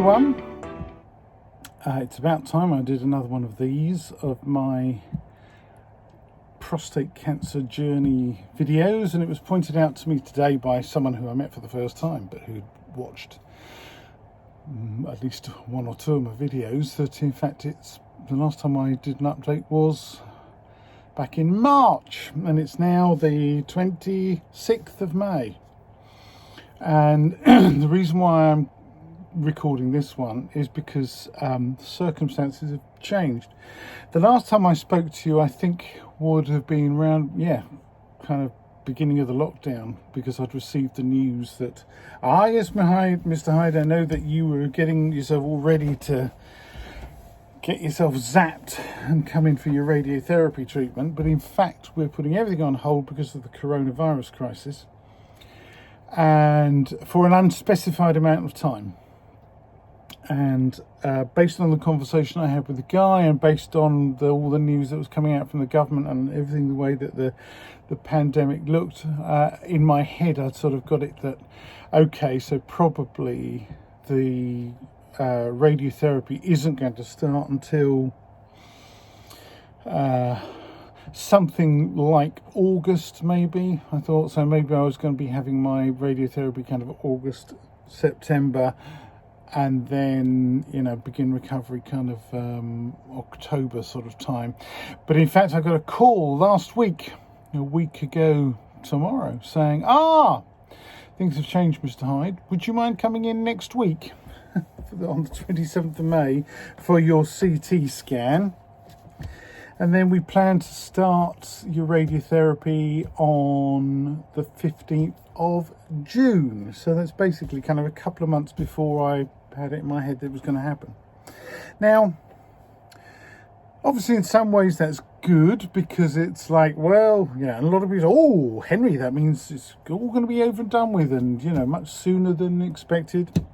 everyone. It's about time I did another one of these of my prostate cancer journey videos, and it was pointed out to me today by someone who I met for the first time but who'd watched at least one or two of my videos, that in fact it's the last time I did an update was back in March, and it's now the 26th of May. And the reason why I'm recording this one is because circumstances have changed. The last time I spoke to you, I think, would have been around, kind of beginning of the lockdown, because I'd received the news that, yes, Mr. Hyde, I know that you were getting yourself all ready to get yourself zapped and come in for your radiotherapy treatment, but in fact we're putting everything on hold because of the coronavirus crisis, and for an unspecified amount of time. And based on the conversation I had with the guy, and based on all the news that was coming out from the government and everything, the way that the pandemic looked, in my head I'd sort of got it that, okay, so probably the radiotherapy isn't going to start until something like August, maybe. I thought so. Maybe I was going to be having my radiotherapy kind of August, September, and then, begin recovery kind of October sort of time. But in fact, I got a call last week, a week ago tomorrow, saying, things have changed, Mr. Hyde. Would you mind coming in next week on the 27th of May for your CT scan? And then we plan to start your radiotherapy on the 15th of June. So that's basically kind of a couple of months before I had it in my head that it was going to happen. Now, obviously in some ways that's good, because it's like, well, and a lot of people say, Henry, that means it's all going to be over and done with, and, much sooner than expected.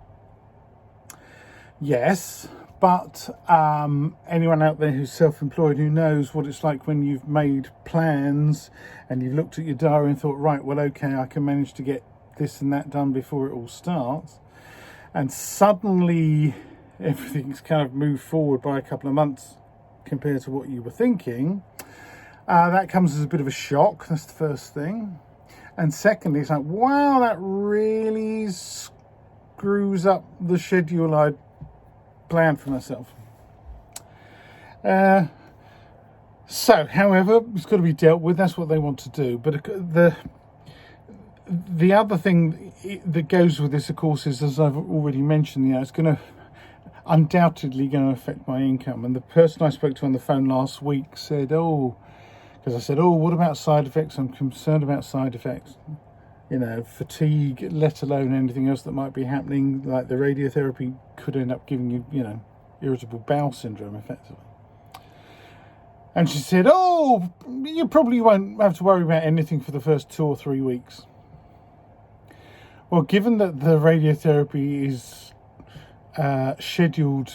Yes, but anyone out there who's self-employed who knows what it's like when you've made plans and you've looked at your diary and thought, right, well, okay, I can manage to get this and that done before it all starts, and suddenly everything's kind of moved forward by a couple of months compared to what you were thinking. That comes as a bit of a shock. That's the first thing. And secondly, it's like, wow, that really screws up the schedule I'd planned for myself. So, however, it's got to be dealt with. That's what they want to do. But the other thing that goes with this, of course, is, as I've already mentioned, it's undoubtedly going to affect my income. And the person I spoke to on the phone last week said, because I said, what about side effects? I'm concerned about side effects. Fatigue, let alone anything else that might be happening, like the radiotherapy could end up giving you, irritable bowel syndrome, effectively. And she said, you probably won't have to worry about anything for the first 2 or 3 weeks. Well, given that the radiotherapy is scheduled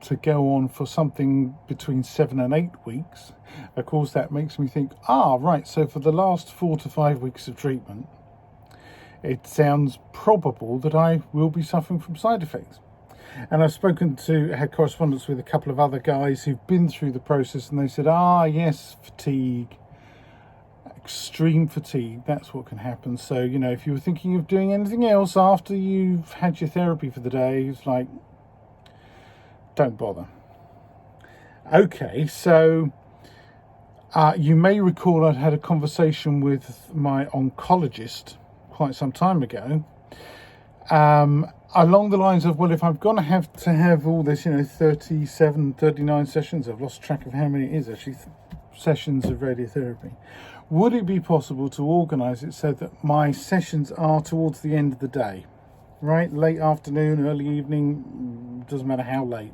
to go on for something between 7 and 8 weeks, of course, that makes me think, right, so for the last 4 to 5 weeks of treatment, it sounds probable that I will be suffering from side effects. And I've had correspondence with a couple of other guys who've been through the process, and they said, yes, fatigue, extreme fatigue, that's what can happen. So, if you were thinking of doing anything else after you've had your therapy for the day, it's like, don't bother. Okay, so you may recall I'd had a conversation with my oncologist quite some time ago, along the lines of, well, if I'm going to have all this, 37, 39 sessions, I've lost track of how many it is actually, sessions of radiotherapy, would it be possible to organise it so that my sessions are towards the end of the day, right? Late afternoon, early evening, doesn't matter how late,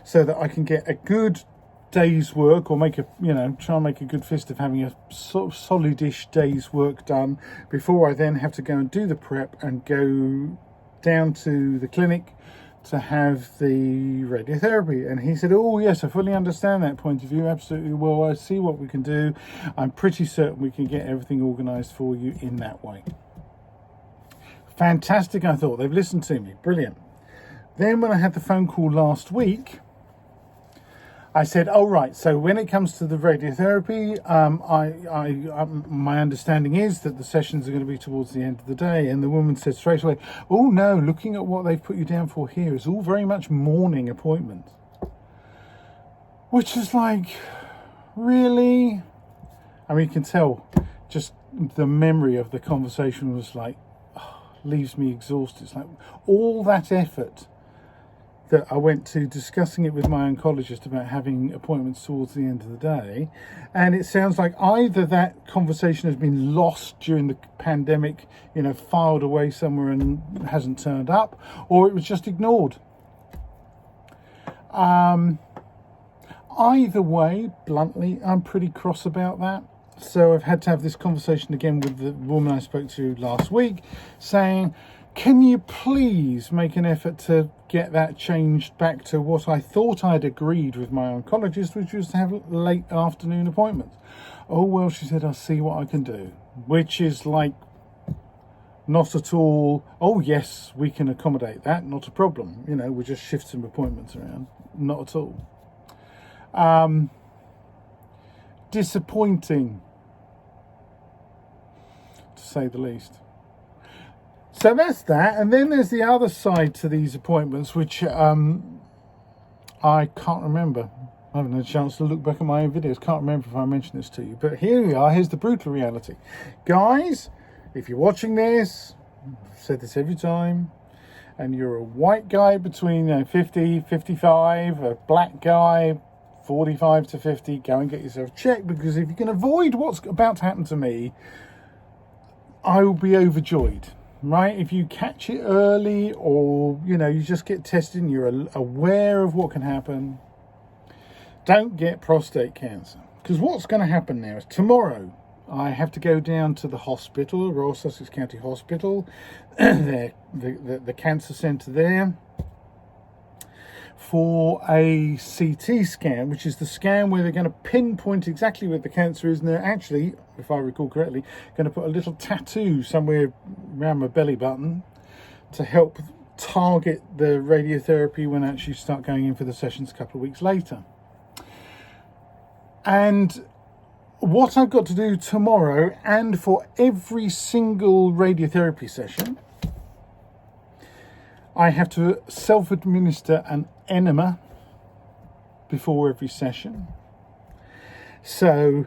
so that I can get a good day's work, or try and make a good fist of having a sort of solid-ish day's work done before I then have to go and do the prep and go down to the clinic to have the radiotherapy. And he said, yes, I fully understand that point of view, absolutely. Well, I see what we can do. I'm pretty certain we can get everything organised for you in that way. Fantastic, I thought. They've listened to me. Brilliant. Then when I had the phone call last week, I said, "Oh right, so when it comes to the radiotherapy, my understanding is that the sessions are going to be towards the end of the day." And the woman said straight away, "Oh no, looking at what they've put you down for here, it's all very much morning appointments." Which is like, really? I mean, you can tell just the memory of the conversation was like, leaves me exhausted. It's like all that effort that I went to discussing it with my oncologist about having appointments towards the end of the day, and it sounds like either that conversation has been lost during the pandemic, filed away somewhere and hasn't turned up, or it was just ignored. Either way, bluntly, I'm pretty cross about that. So I've had to have this conversation again with the woman I spoke to last week, saying, can you please make an effort to get that changed back to what I thought I'd agreed with my oncologist, which was to have late afternoon appointments. Oh, well, she said, I'll see what I can do, which is like, not at all, oh, yes, we can accommodate that, not a problem. We'll just shift some appointments around. Not at all. Disappointing, to say the least. So that's that, and then there's the other side to these appointments, which I can't remember. I haven't had a chance to look back at my own videos. Can't remember if I mentioned this to you, but here we are. Here's the brutal reality, guys. If you're watching this, I've said this every time, and you're a white guy between 50, 55, a black guy 45 to 50, go and get yourself checked, because if you can avoid what's about to happen to me, I will be overjoyed. Right? If you catch it early, or you just get tested and you're aware of what can happen, don't get prostate cancer. Because what's going to happen now is tomorrow I have to go down to the hospital, Royal Sussex County Hospital, the cancer centre there, for a CT scan, which is the scan where they're going to pinpoint exactly where the cancer is, and they're actually, if I recall correctly, going to put a little tattoo somewhere around my belly button to help target the radiotherapy when I actually start going in for the sessions a couple of weeks later. And what I've got to do tomorrow, and for every single radiotherapy session, I have to self-administer an enema before every session. So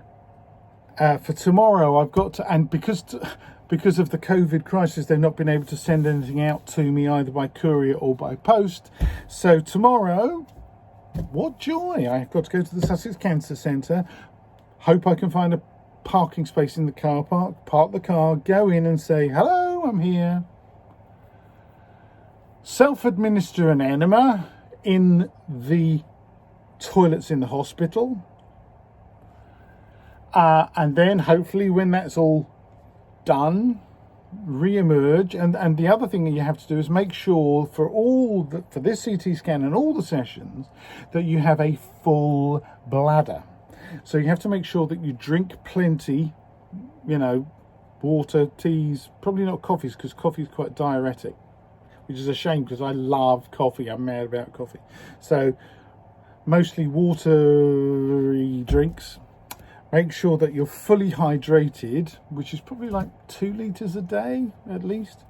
for tomorrow, I've got to, and because of the COVID crisis, they've not been able to send anything out to me either by courier or by post. So tomorrow, what joy! I've got to go to the Sussex Cancer Centre. Hope I can find a parking space in the car park the car, go in and say, hello, I'm here. Self-administer an enema in the toilets in the hospital. And then hopefully when that's all done, re-emerge. And the other thing that you have to do is make sure for this CT scan and all the sessions that you have a full bladder. So you have to make sure that you drink plenty, water, teas, probably not coffees, because coffee is quite diuretic, which is a shame because I love coffee. I'm mad about coffee. So mostly watery drinks. Make sure that you're fully hydrated, which is probably like 2 litres a day at least.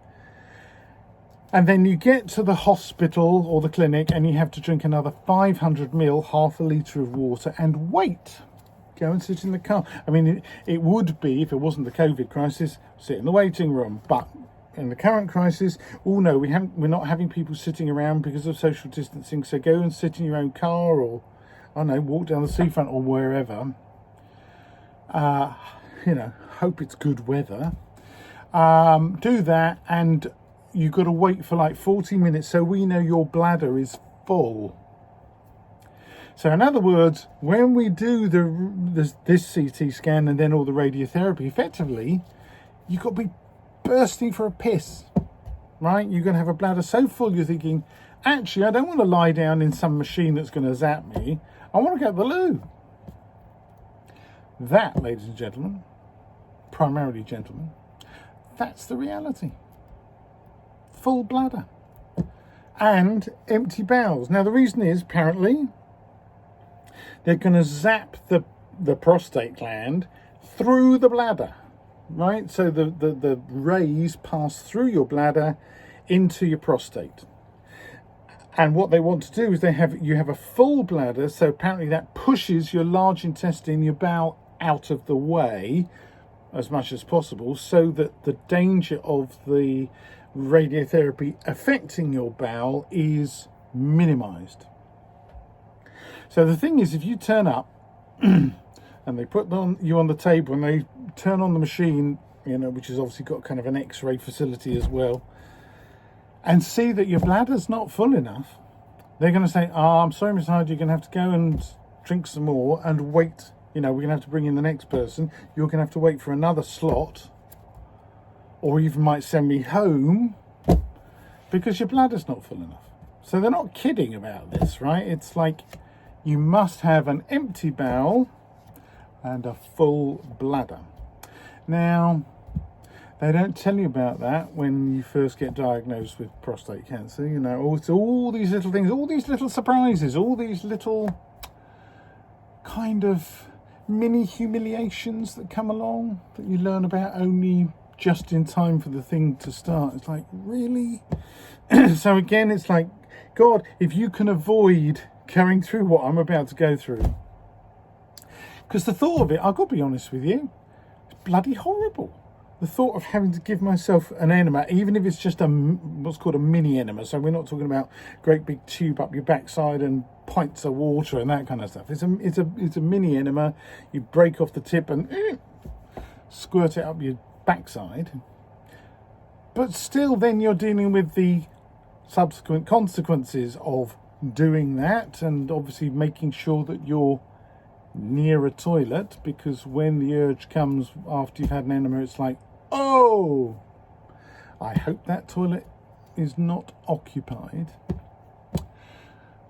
And then you get to the hospital or the clinic and you have to drink another 500 ml, half a litre of water, and wait. Go and sit in the car. I mean, it would be, if it wasn't the COVID crisis, sit in the waiting room. But in the current crisis, no, we're not having people sitting around because of social distancing. So go and sit in your own car, or I don't know, walk down the seafront or wherever. Hope it's good weather. Do that, and you've got to wait for like 40 minutes so we know your bladder is full. So in other words, when we do this CT scan and then all the radiotherapy, effectively, you've got to be bursting for a piss, right? You're going to have a bladder so full you're thinking, actually, I don't want to lie down in some machine that's going to zap me. I want to go to the loo. That, ladies and gentlemen, primarily gentlemen, that's the reality. Full bladder. and empty bowels. Now the reason is apparently they're going to zap the prostate gland through the bladder, right? So the rays pass through your bladder into your prostate. And what they want to do is you have a full bladder, so apparently that pushes your large intestine, your bowel, out of the way as much as possible, so that the danger of the radiotherapy affecting your bowel is minimized. So the thing is, if you turn up and they put you on the table and they turn on the machine, which has obviously got kind of an X-ray facility as well, and see that your bladder's not full enough, they're going to say, I'm sorry, Mr. Hyde, you're going to have to go and drink some more and wait. We're going to have to bring in the next person. You're going to have to wait for another slot, or even might send me home because your bladder's not full enough. So they're not kidding about this, right? It's like you must have an empty bowel and a full bladder. Now, they don't tell you about that when you first get diagnosed with prostate cancer. It's all these little things, all these little surprises, all these little kind of mini humiliations that come along that you learn about only just in time for the thing to start. It's like, really? So again, it's like, God, if you can avoid going through what I'm about to go through. Because the thought of it, I've got to be honest with you, it's bloody horrible. The thought of having to give myself an enema, even if it's just what's called a mini enema, so we're not talking about great big tube up your backside and pints of water and that kind of stuff. It's a mini enema. You break off the tip and squirt it up your backside. But still, then you're dealing with the subsequent consequences of doing that, and obviously making sure that you're near a toilet, because when the urge comes after you've had an enema, it's like, oh, I hope that toilet is not occupied.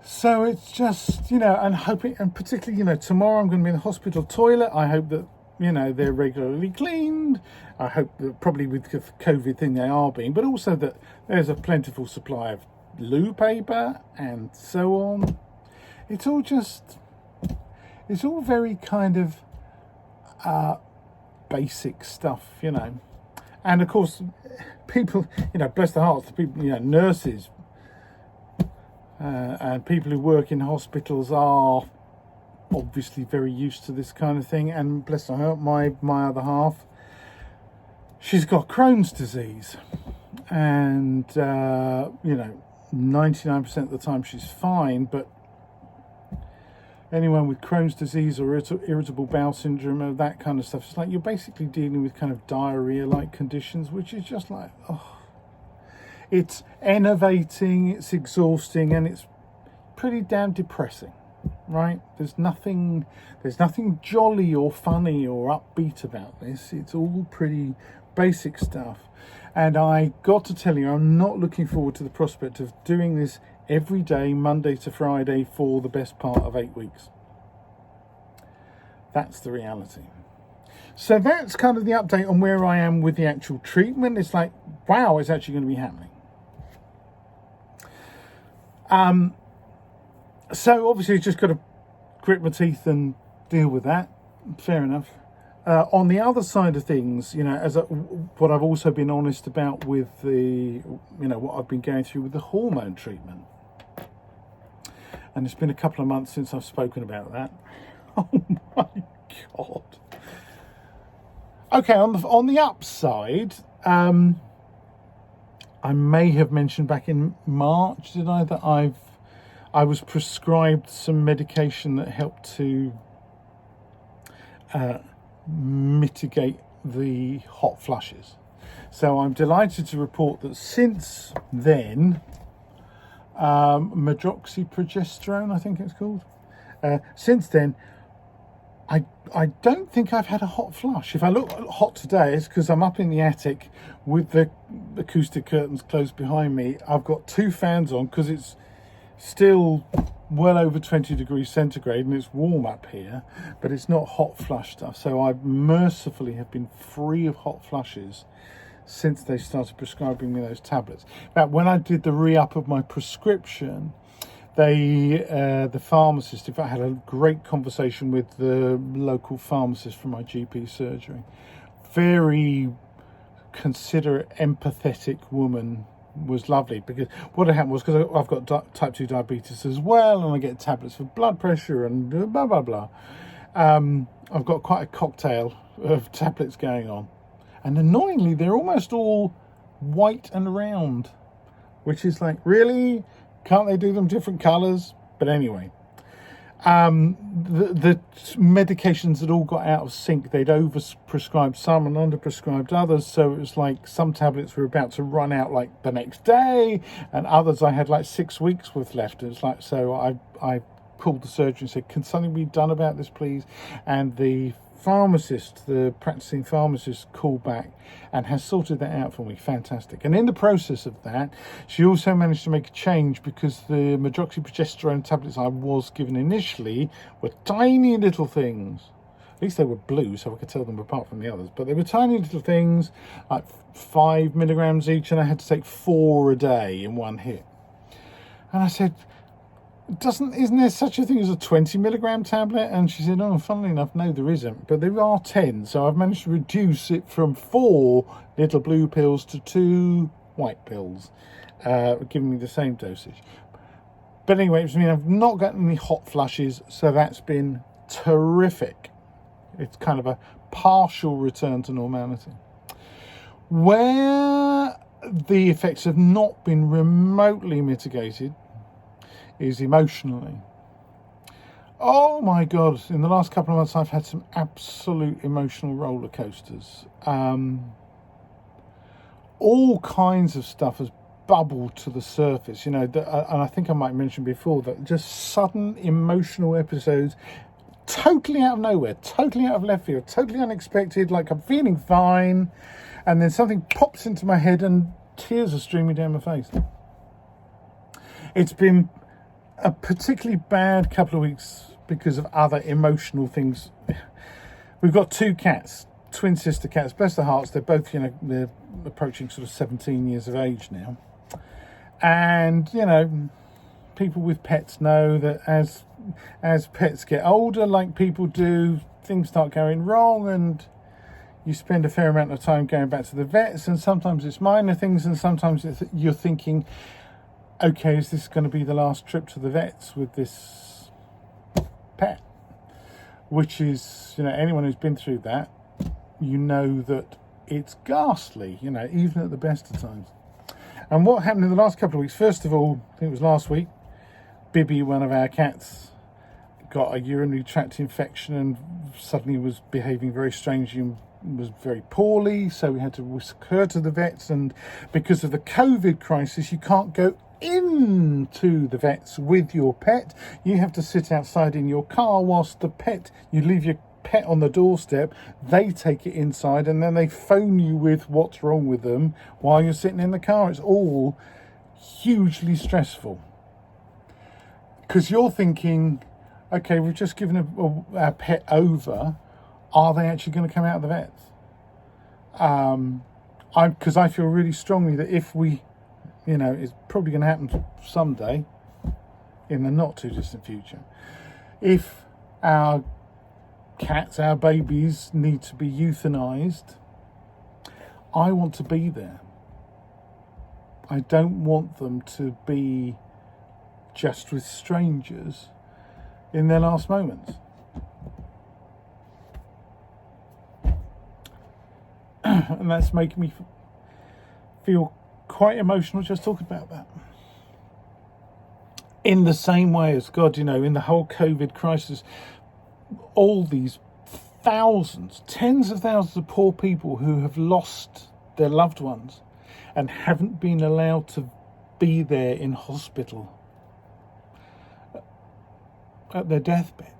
So it's just, and hoping, and particularly, tomorrow I'm going to be in the hospital toilet. I hope that, they're regularly cleaned. I hope that probably with the COVID thing they are being, but also that there's a plentiful supply of loo paper and so on. It's all very kind of basic stuff, And of course, people, bless their hearts, the people, nurses and people who work in hospitals are obviously very used to this kind of thing. And bless her heart, my other half, she's got Crohn's disease, and 99% of the time she's fine, but anyone with Crohn's disease or irritable bowel syndrome or that kind of stuff, it's like you're basically dealing with kind of diarrhea-like conditions, which is just like, it's enervating, it's exhausting, and it's pretty damn depressing, right? There's nothing jolly or funny or upbeat about this. It's all pretty basic stuff. And I got to tell you, I'm not looking forward to the prospect of doing this every day, Monday to Friday, for the best part of 8 weeks. That's the reality. So that's kind of the update on where I am with the actual treatment. It's like, wow, it's actually going to be happening. So obviously just got to grit my teeth and deal with that. Fair enough. On the other side of things, what I've also been honest about with what I've been going through with the hormone treatment. And it's been a couple of months since I've spoken about that. Oh my God. Okay, on the upside, I may have mentioned back in March, did I, that I was prescribed some medication that helped to mitigate the hot flushes. So I'm delighted to report that since then, medroxyprogesterone, I think it's called. Since then, I don't think I've had a hot flush. If I look hot today, it's because I'm up in the attic with the acoustic curtains closed behind me. I've got 2 fans on because it's still well over 20 degrees centigrade and it's warm up here, but it's not hot flush stuff. So I mercifully have been free of hot flushes since they started prescribing me those tablets. But when I did the re-up of my prescription, the pharmacist, in fact, I had a great conversation with the local pharmacist from my GP surgery. Very considerate, empathetic woman, was lovely, because what had happened was, because I've got type 2 diabetes as well, and I get tablets for blood pressure and blah blah blah. I've got quite a cocktail of tablets going on, and annoyingly they're almost all white and round, which is like, really, can't they do them different colours? But anyway, the medications had all got out of sync. They'd overprescribed some and underprescribed others, so it was like some tablets were about to run out like the next day, and others I had like 6 weeks worth left. It's like, so I called the surgeon and said, can something be done about this, please? And the pharmacist, the practicing pharmacist, called back and has sorted that out for me. Fantastic. And in the process of that, she also managed to make a change, because the medroxyprogesterone tablets I was given initially were tiny little things. At least they were blue, so I could tell them apart from the others. But they were tiny little things, like 5 milligrams each, and I had to take 4 a day in one hit. And I said, isn't there such a thing as a 20 milligram tablet? And she said, oh, funnily enough, no, there isn't, but there are 10. So I've managed to reduce it from 4 little blue pills to 2 white pills, giving me the same dosage. But anyway, it means I've not gotten any hot flushes, so that's been terrific. It's kind of a partial return to normality. Where the effects have not been remotely mitigated is emotionally. Oh my God, in the last couple of months I've had some absolute emotional roller coasters. All kinds of stuff has bubbled to the surface, and I think I might mention before that just sudden emotional episodes, totally out of nowhere, totally out of left field, totally unexpected, like I'm feeling fine, and then something pops into my head and tears are streaming down my face. It's been a particularly bad couple of weeks because of other emotional things. We've got 2 cats, twin sister cats, bless their hearts. They're both, they're approaching sort of 17 years of age now. And, people with pets know that as pets get older, like people do, things start going wrong, and you spend a fair amount of time going back to the vets, and sometimes it's minor things, and sometimes you're thinking, okay, is this going to be the last trip to the vets with this pet? Which is, anyone who's been through that, that it's ghastly, even at the best of times. And what happened in the last couple of weeks, first of all, I think it was last week, Bibby, one of our cats, got a urinary tract infection and suddenly was behaving very strangely and was very poorly, so we had to whisk her to the vets. And because of the COVID crisis, you can't go into the vets with your pet. You have to sit outside in your car whilst you leave your pet on the doorstep, they take it inside, and then they phone you with what's wrong with them while you're sitting in the car. It's all hugely stressful, because you're thinking, okay, we've just given our pet over, are they actually going to come out of the vets? Because I feel really strongly that if we, it's probably going to happen someday in the not too distant future, if our cats, our babies, need to be euthanized, I want to be there. I don't want them to be just with strangers in their last moments. And that's making me feel quite emotional just talking about that. In the same way as, God, in the whole COVID crisis, all these thousands, tens of thousands of poor people who have lost their loved ones and haven't been allowed to be there in hospital at their deathbed.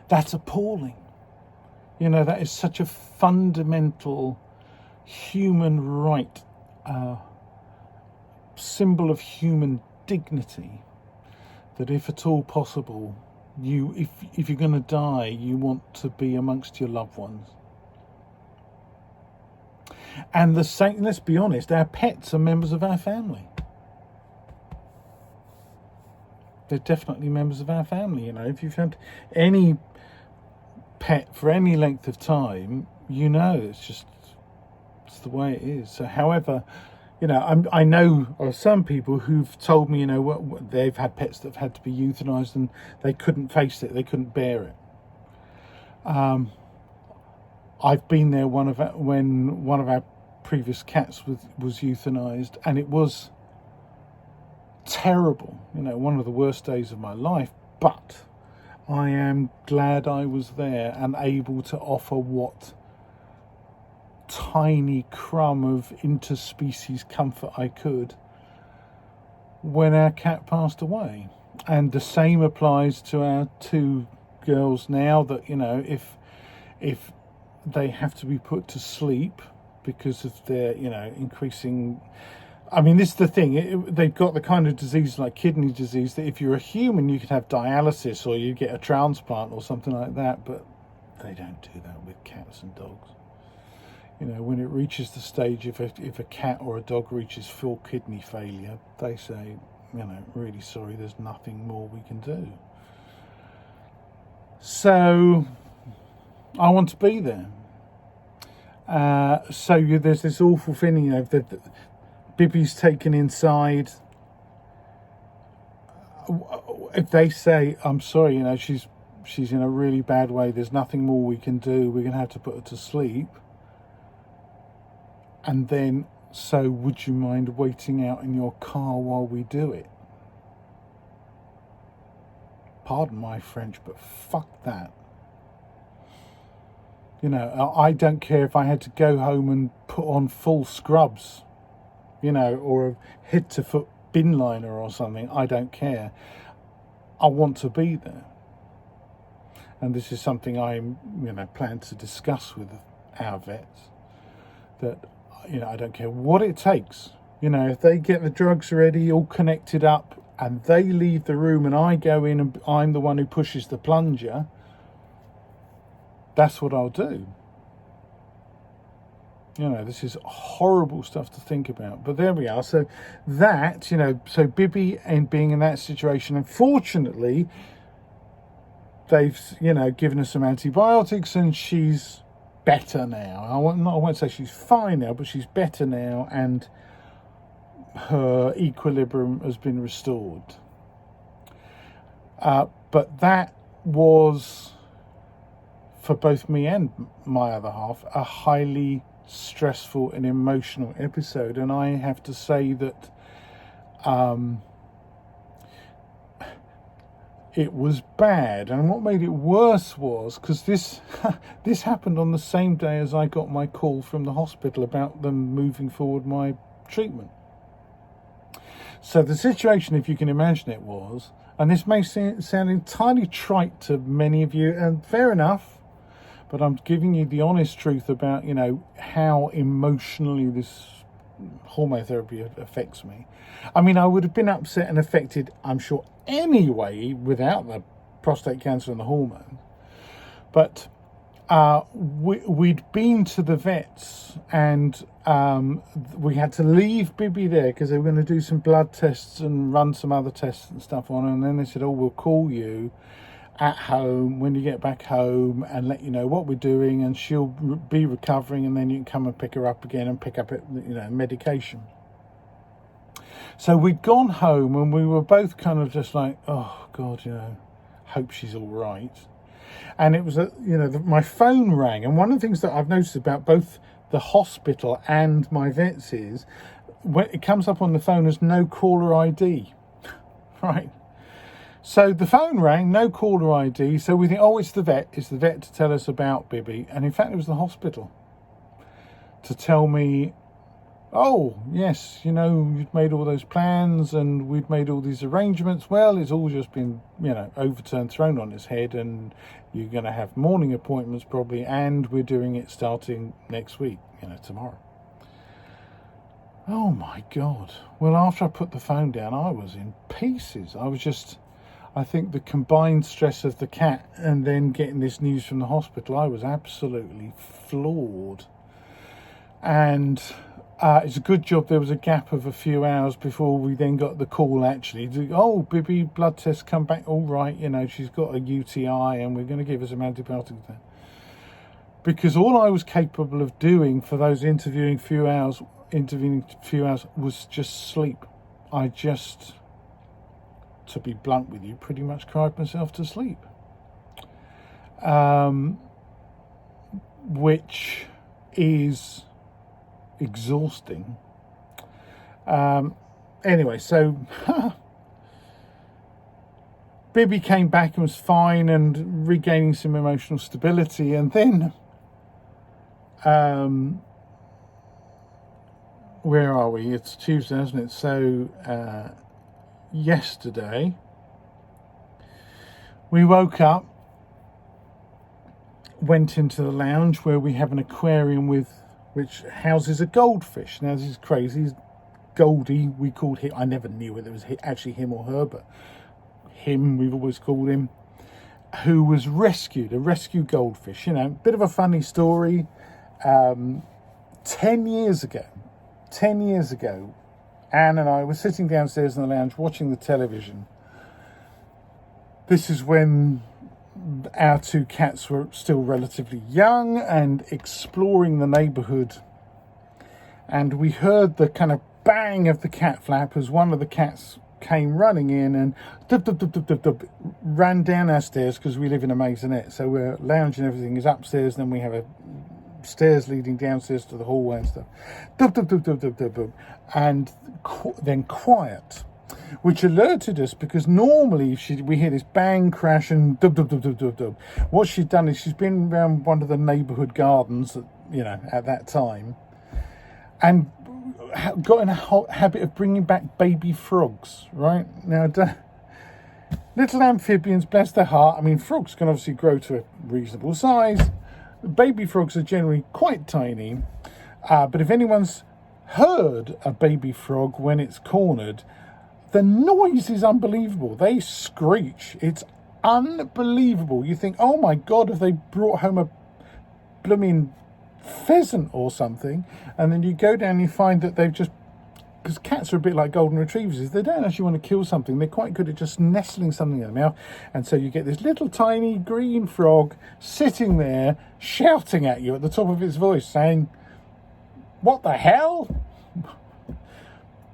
That's appalling. That is such a fundamental human right, symbol of human dignity, that if at all possible, if you're going to die, you want to be amongst your loved ones. And the same, let's be honest, our pets are members of our family. They're definitely members of our family. You know, if you've had any pet for any length of time, you know, it's the way it is. So, however, you know, I know of some people who've told me, you know, what they've had pets that have had to be euthanized and they couldn't face it, they couldn't bear it. I've been there when one of our previous cats was euthanized, and it was terrible. You know, one of the worst days of my life. But I am glad I was there and able to offer what tiny crumb of interspecies comfort I could when our cat passed away. And the same applies to our two girls now, that, you know, if they have to be put to sleep because of their, you know, increasing, I mean, this is the thing, they've got the kind of disease like kidney disease that if you're a human you could have dialysis or you get a transplant or something like that, but they don't do that with cats and dogs. You know, when it reaches the stage, if a cat or a dog reaches full kidney failure, they say, you know, really sorry, there's nothing more we can do. So I want to be there. There's this awful feeling, you know, that Bibby's taken inside. If they say, I'm sorry, you know, she's in a really bad way, there's nothing more we can do, we're going to have to put her to sleep. And then, so would you mind waiting out in your car while we do it? Pardon my French, but fuck that. You know, I don't care if I had to go home and put on full scrubs, you know, or a head-to-foot bin liner or something. I don't care. I want to be there. And this is something I, you know, plan to discuss with our vets, that, you know, I don't care what it takes. You know, if they get the drugs ready, all connected up, and they leave the room and I go in and I'm the one who pushes the plunger, that's what I'll do. You know, this is horrible stuff to think about, but there we are. So that, you know, so Bibby and being in that situation, unfortunately, they've, you know, given her some antibiotics and she's better now. I won't say she's fine now, but she's better now, and her equilibrium has been restored. But that was, for both me and my other half, a highly stressful and emotional episode. And I have to say that it was bad. And what made it worse was, because this happened on the same day as I got my call from the hospital about them moving forward my treatment. So the situation, if you can imagine it, was, and this may sound entirely trite to many of you, and fair enough, but I'm giving you the honest truth about, you know, how emotionally this hormone therapy affects me. I mean, I would have been upset and affected, I'm sure, anyway, without the prostate cancer and the hormone. But we'd been to the vets, and we had to leave Bibby there because they were going to do some blood tests and run some other tests and stuff on her. And then they said, oh, we'll call you at home when you get back home and let you know what we're doing, and she'll be recovering, and then you can come and pick her up again and pick up, you know, medication. So we'd gone home and we were both kind of just like, oh God, you know, hope she's all right. And it was, you know, my phone rang, and one of the things that I've noticed about both the hospital and my vets is when it comes up on the phone as no caller ID, right? So the phone rang, no caller ID. So we think, oh, it's the vet to tell us about Bibby. And in fact, it was the hospital to tell me, oh, yes, you know, you'd made all those plans and we'd made all these arrangements. Well, it's all just been, you know, overturned, thrown on its head, and you're going to have morning appointments probably, and we're doing it starting next week, you know, tomorrow. Oh, my God. Well, after I put the phone down, I was in pieces. I think the combined stress of the cat and then getting this news from the hospital, I was absolutely floored. And it's a good job there was a gap of a few hours before we then got the call, actually. Oh, Bibby, blood test come back all right. You know, she's got a UTI and we're going to give her some antibiotics then. Because all I was capable of doing for those interviewing few hours was just sleep. I just, to be blunt with you, pretty much cried myself to sleep. Which is exhausting. Anyway, so Bibby came back and was fine and regaining some emotional stability, and then where are we? It's Tuesday, isn't it? So yesterday we woke up, went into the lounge where we have an aquarium which houses a goldfish. Now, this is crazy. Goldie, we called him. I never knew whether it was actually him or her, but him, we've always called him, who was rescued, a rescue goldfish. You know, bit of a funny story. 10 years ago, Anne and I were sitting downstairs in the lounge watching the television. This is when our two cats were still relatively young and exploring the neighbourhood, and we heard the kind of bang of the cat flap as one of the cats came running in and ran down our stairs, because we live in a maisonette, so we're lounging, everything is upstairs, and then we have a stairs leading downstairs to the hallway and stuff. And then quiet, which alerted us, because normally we hear this bang, crash, and dub. What she'd done is she's been around one of the neighbourhood gardens, at that time, and got in a habit of bringing back baby frogs. Right now, little amphibians, bless their heart. I mean, frogs can obviously grow to a reasonable size. Baby frogs are generally quite tiny, but if anyone's heard a baby frog when it's cornered, the noise is unbelievable. They screech. It's unbelievable. You think, oh my God, have they brought home a blooming pheasant or something? And then you go down and you find that they've just, because cats are a bit like golden retrievers, is they don't actually want to kill something. They're quite good at just nestling something in their mouth. And so you get this little tiny green frog sitting there shouting at you at the top of its voice, saying, what the hell?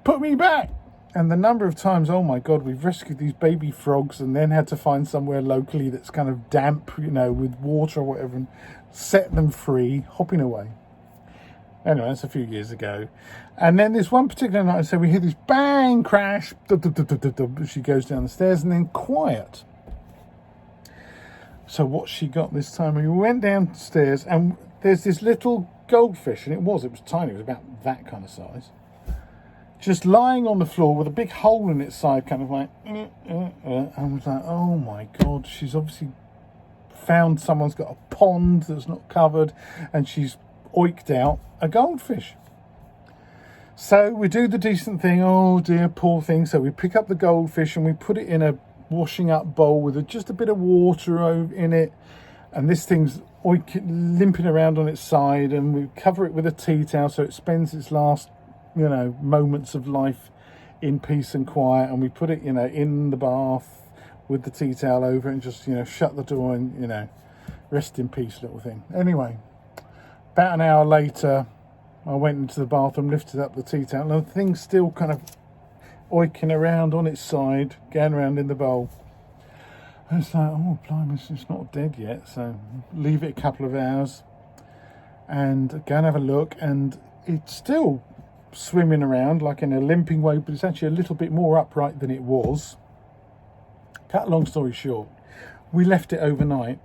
Put me back. And the number of times, oh my God, we've rescued these baby frogs and then had to find somewhere locally that's kind of damp, with water or whatever, and set them free, hopping away. Anyway, that's a few years ago. And then this one particular night, so we hear this bang, crash, she goes down the stairs, and then quiet. So what she got this time, we went downstairs, and there's this little goldfish, and it was tiny, it was about that kind of size, just lying on the floor with a big hole in its side, kind of like, and I was like, oh my God, she's obviously found someone's got a pond that's not covered, and she's oiked out a goldfish. So we do the decent thing, oh dear, poor thing. So we pick up the goldfish and we put it in a washing up bowl with just a bit of water in it, and this thing's limping around on its side, and we cover it with a tea towel so it spends its last moments of life in peace and quiet, and we put it in the bath with the tea towel over it, and just shut the door and rest in peace, little thing. Anyway, about an hour later, I went into the bathroom, lifted up the tea towel, and the thing's still kind of oiking around on its side, going around in the bowl. And it's like, oh blimey, it's not dead yet, so leave it a couple of hours and go and have a look, and it's still swimming around like in a limping way, but it's actually a little bit more upright than it was. Cut a long story short, we left it overnight.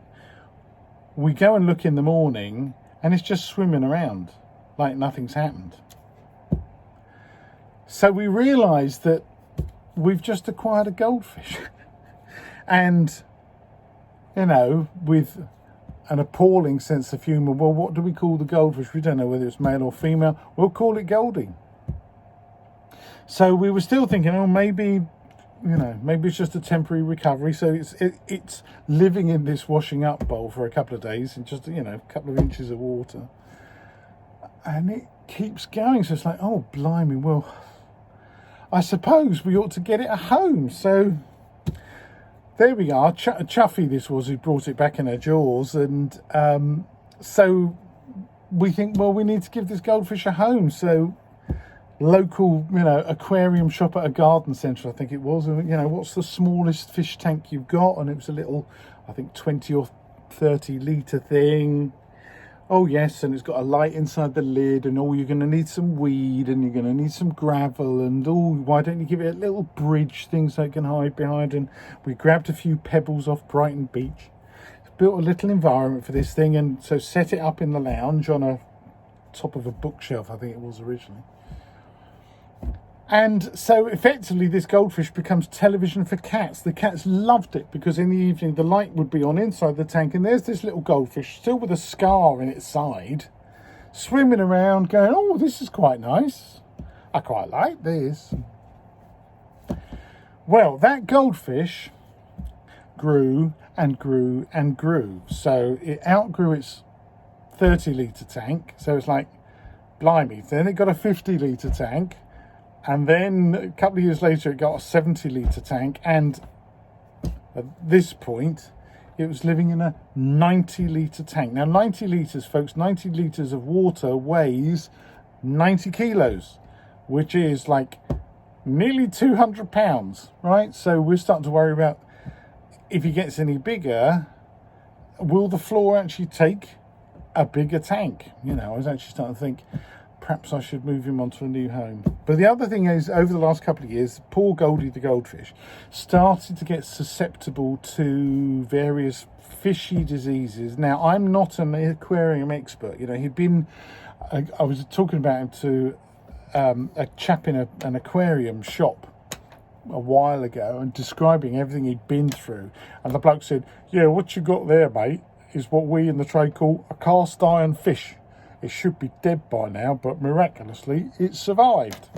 We go and look in the morning, and it's just swimming around like nothing's happened. So we realised that we've just acquired a goldfish. And, with an appalling sense of humour, well, what do we call the goldfish? We don't know whether it's male or female. We'll call it Goldie. So we were still thinking, oh, maybe it's just a temporary recovery. So it's living in this washing up bowl for a couple of days in just, a couple of inches of water. And it keeps going. So it's like, oh, blimey, well, I suppose we ought to get it a home. So there we are. Chuffy this was, who brought it back in her jaws. And so we think, well, we need to give this goldfish a home. So local, aquarium shop at a garden centre, I think it was. What's the smallest fish tank you've got? And it was a little, I think, 20 or 30 litre thing. Oh yes, and it's got a light inside the lid, and you're going to need some weed, and you're going to need some gravel, and why don't you give it a little bridge thing so it can hide behind? And we grabbed a few pebbles off Brighton Beach, built a little environment for this thing, and so set it up in the lounge on a top of a bookshelf, I think it was originally. And so effectively this goldfish becomes television for cats. The cats loved it because in the evening the light would be on inside the tank, and there's this little goldfish still with a scar in its side, swimming around going, oh, this is quite nice. I quite like this. Well, that goldfish grew and grew and grew. So it outgrew its 30 litre tank. So it's like, blimey. Then it got a 50 litre tank. And then a couple of years later, it got a 70 litre tank. And at this point, it was living in a 90 litre tank. Now, 90 litres, folks, 90 litres of water weighs 90 kilos, which is like nearly 200 pounds, right? So we're starting to worry about, if he gets any bigger, will the floor actually take a bigger tank? I was actually starting to think, perhaps I should move him onto a new home. But the other thing is, over the last couple of years, poor Goldie the goldfish started to get susceptible to various fishy diseases. Now, I'm not an aquarium expert. He'd been, I was talking about him to a chap in an aquarium shop a while ago and describing everything he'd been through. And the bloke said, yeah, what you got there, mate, is what we in the trade call a cast iron fish. It should be dead by now, but miraculously it survived.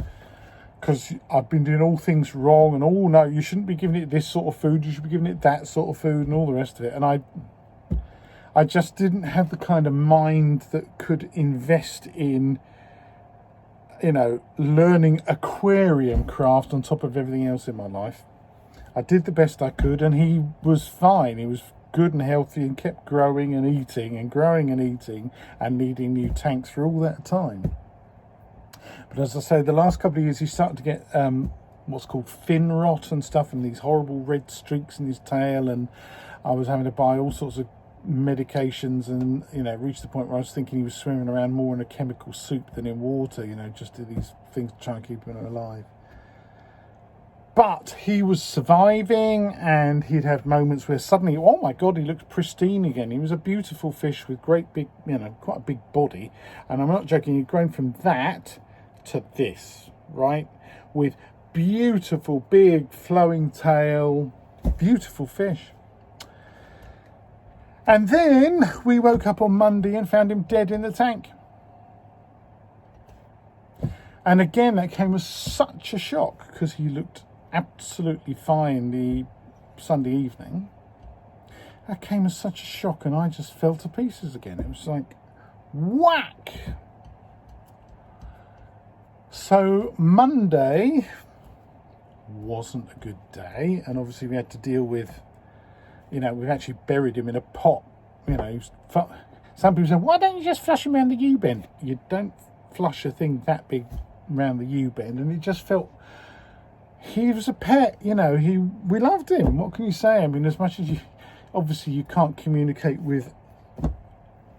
Because I've been doing all things wrong, and no, you shouldn't be giving it this sort of food, you should be giving it that sort of food and all the rest of it. And I just didn't have the kind of mind that could invest in, learning aquarium craft on top of everything else in my life. I did the best I could, and he was fine. He was good and healthy and kept growing and eating and needing new tanks for all that time. But as I say, the last couple of years he started to get what's called fin rot and stuff, and these horrible red streaks in his tail, and I was having to buy all sorts of medications, and reached the point where I was thinking he was swimming around more in a chemical soup than in water, just do these things to try and keep him alive. But he was surviving, and he'd have moments where suddenly, oh my God, he looked pristine again. He was a beautiful fish with great big, quite a big body. And I'm not joking, he'd grown from that to this, right? With beautiful, big, flowing tail, beautiful fish. And then we woke up on Monday and found him dead in the tank. And again, that came as such a shock because he looked absolutely fine the Sunday evening. That came as such a shock, and I just fell to pieces again. It was like whack. So Monday wasn't a good day, and obviously we had to deal with, we've actually buried him in a pot. Some people say, why don't you just flush him around the U-bend? You don't flush a thing that big around the U-bend, and it just felt, he was a pet, we loved him. What can you say? I mean, as much as you can't communicate with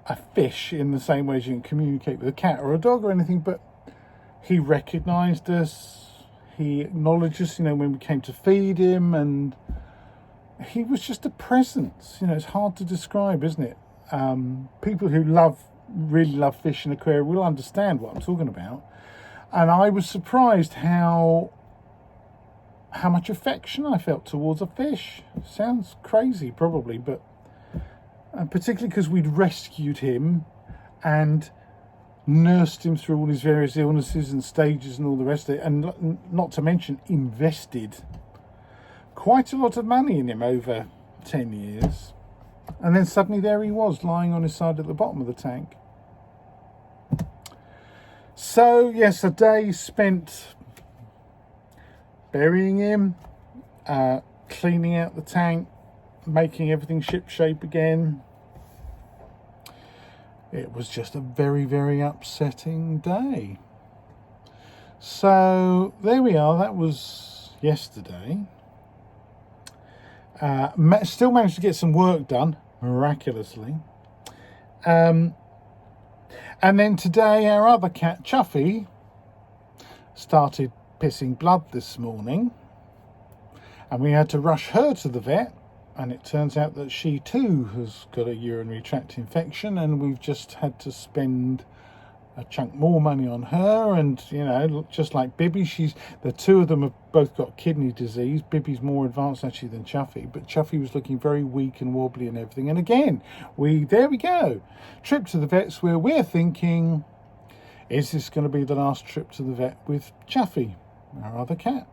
a fish in the same way as you can communicate with a cat or a dog or anything, but he recognised us, he acknowledged us, when we came to feed him, and he was just a presence. It's hard to describe, isn't it? People who really love fish and aquarium will understand what I'm talking about. And I was surprised how much affection I felt towards a fish. Sounds crazy, probably, but particularly because we'd rescued him and nursed him through all his various illnesses and stages and all the rest of it, and not to mention invested quite a lot of money in him over 10 years. And then suddenly there he was, lying on his side at the bottom of the tank. So yes, a day spent burying him, cleaning out the tank, making everything ship shape again. It was just a very, very upsetting day. So there we are. That was yesterday. Still managed to get some work done, miraculously. And then today our other cat, Chuffy, started pissing blood this morning. And we had to rush her to the vet. And it turns out that she too has got a urinary tract infection. And we've just had to spend a chunk more money on her. And, you know, just like Bibby, the two of them have both got kidney disease. Bibby's more advanced actually than Chuffy, but Chuffy was looking very weak and wobbly and everything. And again, there we go. Trip to the vets where we're thinking, is this going to be the last trip to the vet with Chuffy, our other cat?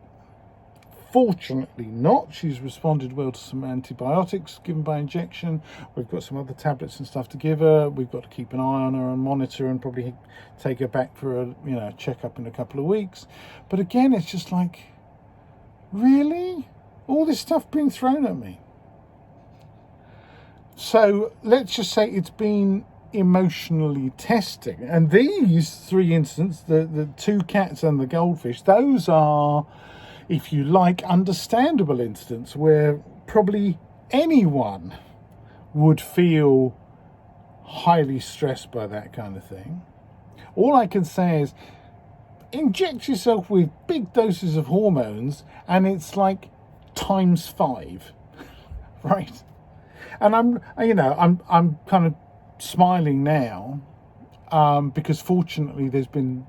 Fortunately not. She's responded well to some antibiotics given by injection. We've got some other tablets and stuff to give her. We've got to keep an eye on her and monitor and probably take her back for a checkup in a couple of weeks. But again, it's just like, really? All this stuff being thrown at me. So let's just say it's been emotionally testing. And these three incidents, the two cats and the goldfish, those are, if you like, understandable incidents where probably anyone would feel highly stressed by that kind of thing. All I can say is inject yourself with big doses of hormones and it's like ×5, right? And I'm kind of smiling now because fortunately there's been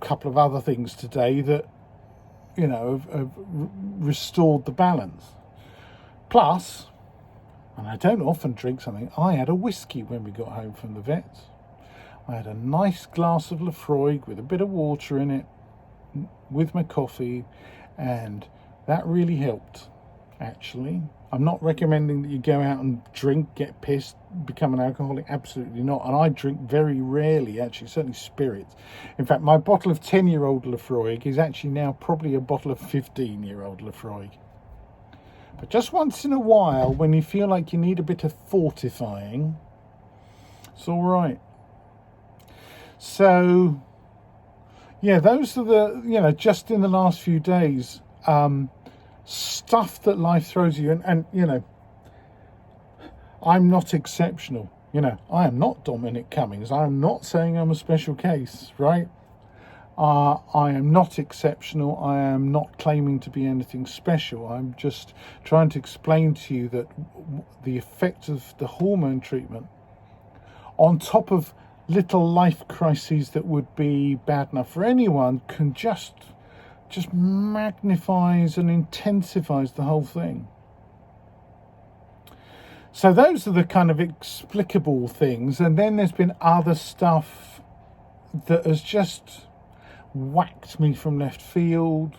a couple of other things today that have restored the balance. Plus, and I don't often drink something, I had a whiskey when we got home from the vets. I had a nice glass of Lafroig with a bit of water in it with my coffee, and that really helped, actually. I'm not recommending that you go out and drink, get pissed, become an alcoholic. Absolutely not. And I drink very rarely, actually, certainly spirits. In fact, my bottle of 10-year-old Lafroig is actually now probably a bottle of 15-year-old Lafroig. But just once in a while, when you feel like you need a bit of fortifying, it's all right. So, yeah, those are the, just in the last few days, stuff that life throws you, and I'm not exceptional. I am not Dominic Cummings. I am not saying I'm a special case, right? I am not exceptional. I am not claiming to be anything special. I'm just trying to explain to you that the effect of the hormone treatment, on top of little life crises that would be bad enough for anyone, can just magnifies and intensifies the whole thing. So those are the kind of explicable things. And then there's been other stuff that has just whacked me from left field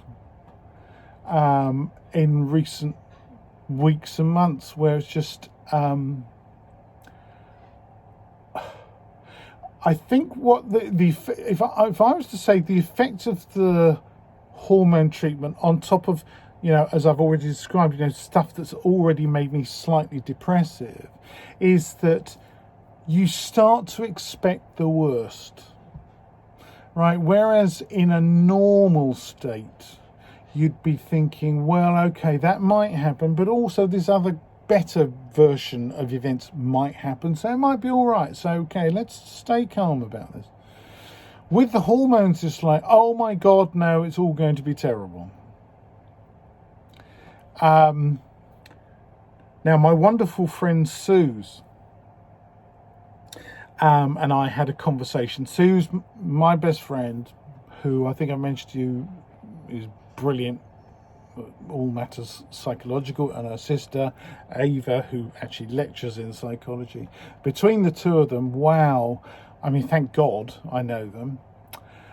in recent weeks and months, where it's just I think what if I was to say the effect of the hormone treatment on top of, as I've already described, stuff that's already made me slightly depressive, is that you start to expect the worst, right? Whereas in a normal state, you'd be thinking, well, okay, that might happen, but also this other better version of events might happen, so it might be all right. So, okay, let's stay calm about this. With the hormones, it's like, oh my God, no, it's all going to be terrible. Now, my wonderful friend Suze and I had a conversation. Suze, my best friend, who I think I mentioned to you is brilliant, all matters psychological, and her sister Ava, who actually lectures in psychology. Between the two of them, wow, I mean, thank God I know them.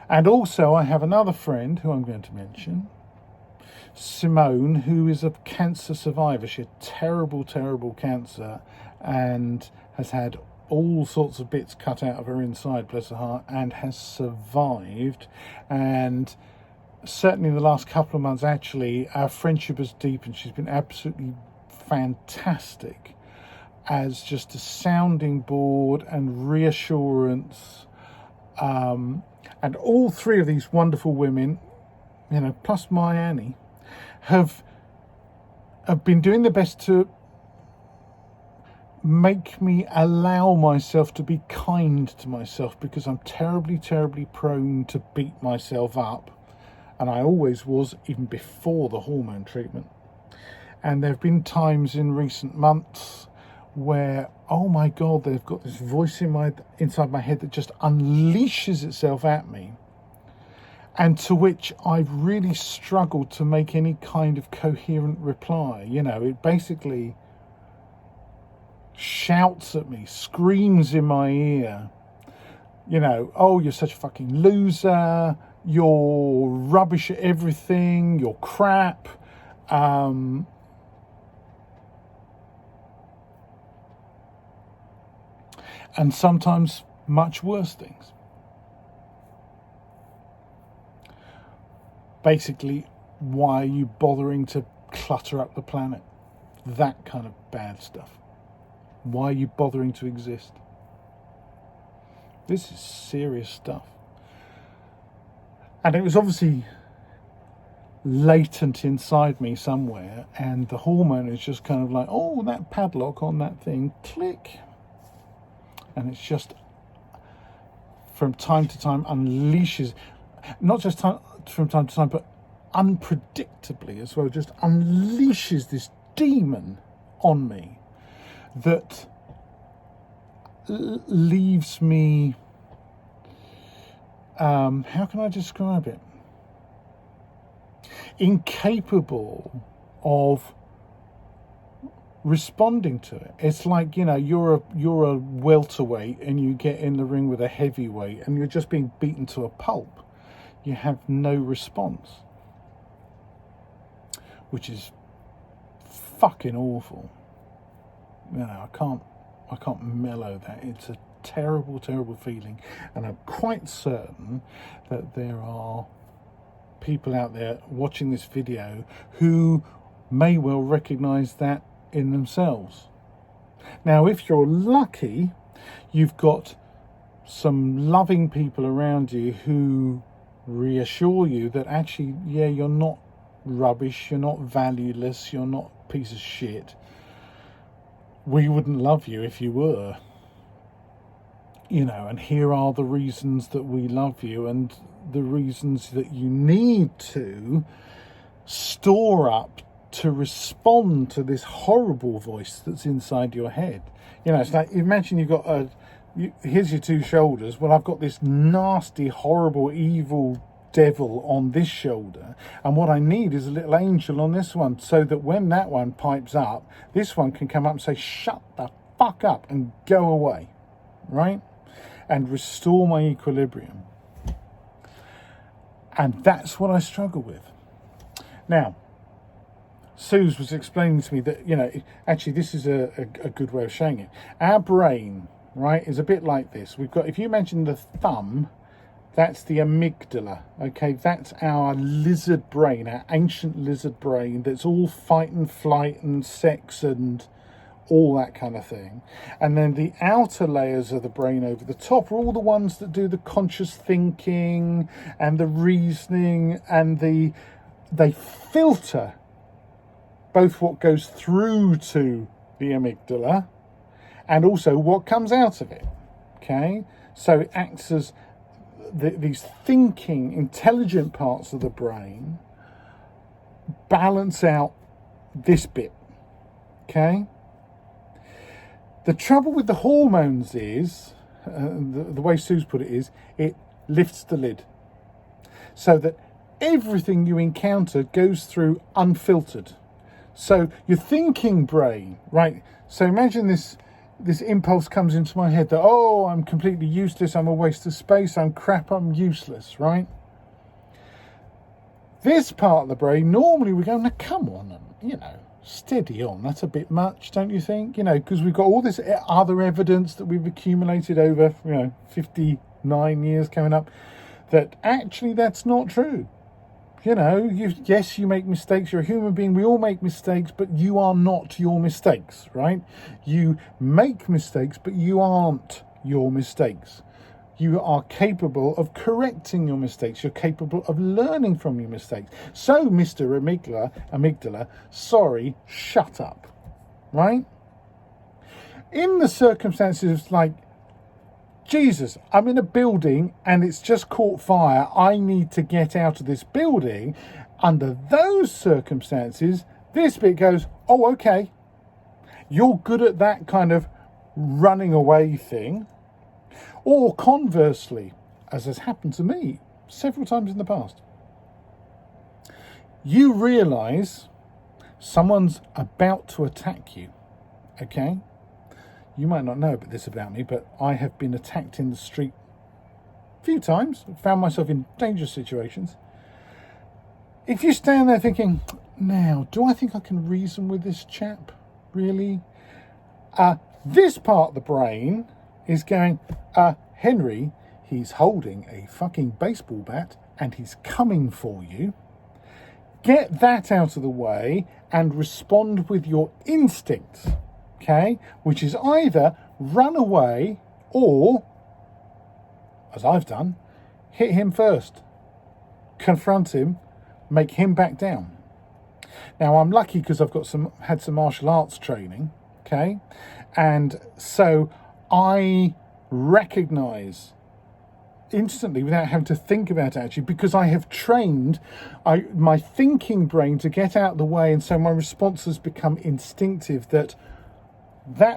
And also I have another friend who I'm going to mention, Simone, who is a cancer survivor. She had terrible, terrible cancer and has had all sorts of bits cut out of her inside, bless her heart, and has survived. And certainly in the last couple of months, actually, our friendship has deepened. She's been absolutely fantastic as just a sounding board and reassurance. And all three of these wonderful women, you know, plus my Annie, have been doing their best to make me allow myself to be kind to myself, because I'm terribly, terribly prone to beat myself up. And I always was, even before the hormone treatment. And there have been times in recent months where, oh my God, they've got this voice inside my head that just unleashes itself at me. And to which I've really struggled to make any kind of coherent reply. You know, it basically shouts at me, screams in my ear, you know, oh, you're such a fucking loser, you're rubbish at everything, you're crap. And sometimes much worse things. Basically, why are you bothering to clutter up the planet? That kind of bad stuff. Why are you bothering to exist? This is serious stuff. And it was obviously latent inside me somewhere, and the hormone is just kind of like, oh, that padlock on that thing, click. And it's just, from time to time, unleashes, not just from time to time, but unpredictably as well, just unleashes this demon on me that leaves me, how can I describe it? Incapable of responding to it. It's like, you know, you're a welterweight and you get in the ring with a heavyweight and you're just being beaten to a pulp. You have no response, which is fucking awful. You know, I can't mellow that. It's a terrible, terrible feeling, and I'm quite certain that there are people out there watching this video who may well recognize that in themselves. Now, if you're lucky, you've got some loving people around you who reassure you that actually, yeah, you're not rubbish, you're not valueless, you're not a piece of shit. We wouldn't love you if you were. You know, and here are the reasons that we love you and the reasons that you need to store up to respond to this horrible voice that's inside your head. You know, it's like, imagine you've got here's your two shoulders. Well, I've got this nasty, horrible, evil devil on this shoulder, and what I need is a little angel on this one, so that when that one pipes up, this one can come up and say, shut the fuck up and go away, right? And restore my equilibrium. And that's what I struggle with. Now, Suze was explaining to me that, you know, actually this is a good way of showing it. Our brain, right, is a bit like this. We've got, if you imagine the thumb, that's the amygdala, okay? That's our lizard brain, our ancient lizard brain that's all fight and flight and sex and all that kind of thing. And then the outer layers of the brain over the top are all the ones that do the conscious thinking and the reasoning, and they filter both what goes through to the amygdala and also what comes out of it, okay? So it acts as these thinking, intelligent parts of the brain balance out this bit, okay? The trouble with the hormones is, the way Sue's put it is, it lifts the lid so that everything you encounter goes through unfiltered. So your thinking brain, right? So imagine this impulse comes into my head that, oh, I'm completely useless, I'm a waste of space, I'm crap, I'm useless, right? This part of the brain, normally we go, now come on, you know, steady on. That's a bit much, don't you think? Because we've got all this other evidence that we've accumulated over, 59 years coming up, that actually that's not true. Yes, you make mistakes. You're a human being. We all make mistakes, but you are not your mistakes, right? You make mistakes, but you aren't your mistakes. You are capable of correcting your mistakes. You're capable of learning from your mistakes. So, Mr. Amygdala, sorry, shut up, right? In the circumstances like, Jesus, I'm in a building and it's just caught fire. I need to get out of this building. Under those circumstances, this bit goes, oh, okay. You're good at that kind of running away thing. Or conversely, as has happened to me several times in the past, you realise someone's about to attack you, okay? You might not know this about me, but I have been attacked in the street a few times, found myself in dangerous situations. If you stand there thinking, now, do I think I can reason with this chap, really? This part of the brain is going, Henry, he's holding a fucking baseball bat and he's coming for you. Get that out of the way and respond with your instincts, okay? Which is either run away or, as I've done, hit him first, confront him, make him back down. Now, I'm lucky because I've had some martial arts training, okay? And so I recognise instantly without having to think about it, actually, because I have trained my thinking brain to get out of the way, and so my response has become instinctive that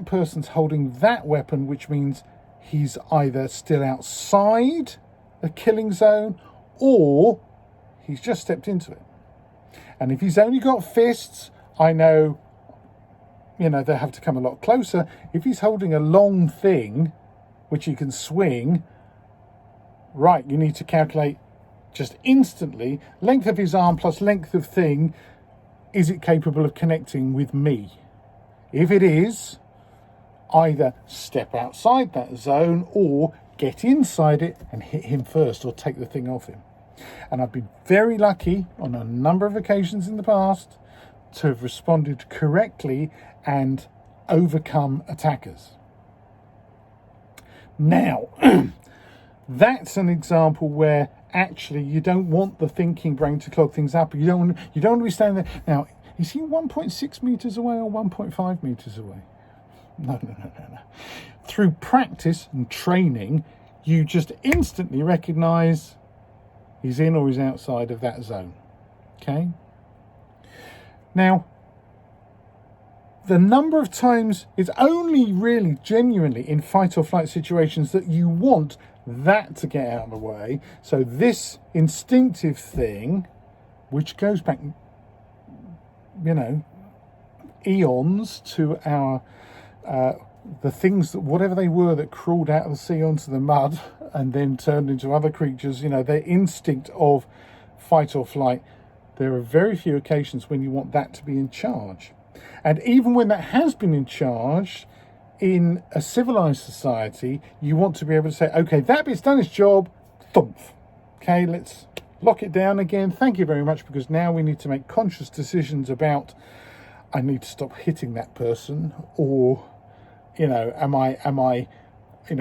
person's holding that weapon, which means he's either still outside the killing zone or he's just stepped into it. And if he's only got fists, I know, they have to come a lot closer. If he's holding a long thing which you can swing, right, you need to calculate just instantly length of his arm plus length of thing. Is it capable of connecting with me? If it is, either step outside that zone or get inside it and hit him first or take the thing off him. And I've been very lucky on a number of occasions in the past to have responded correctly and overcome attackers. Now, that's an example where actually you don't want the thinking brain to clog things up. You don't want to be standing there. Now, is he 1.6 metres away or 1.5 metres away? No. Through practice and training, you just instantly recognise he's in or he's outside of that zone. Okay? Now, the number of times, it's only really genuinely in fight or flight situations that you want that to get out of the way. So this instinctive thing, which goes back, eons to our the things that, whatever they were, that crawled out of the sea onto the mud and then turned into other creatures, their instinct of fight or flight. There are very few occasions when you want that to be in charge. And even when that has been in charge in a civilized society, you want to be able to say, okay, that bit's done its job, thump. Okay, let's lock it down again. Thank you very much, because now we need to make conscious decisions about, I need to stop hitting that person, or, am I,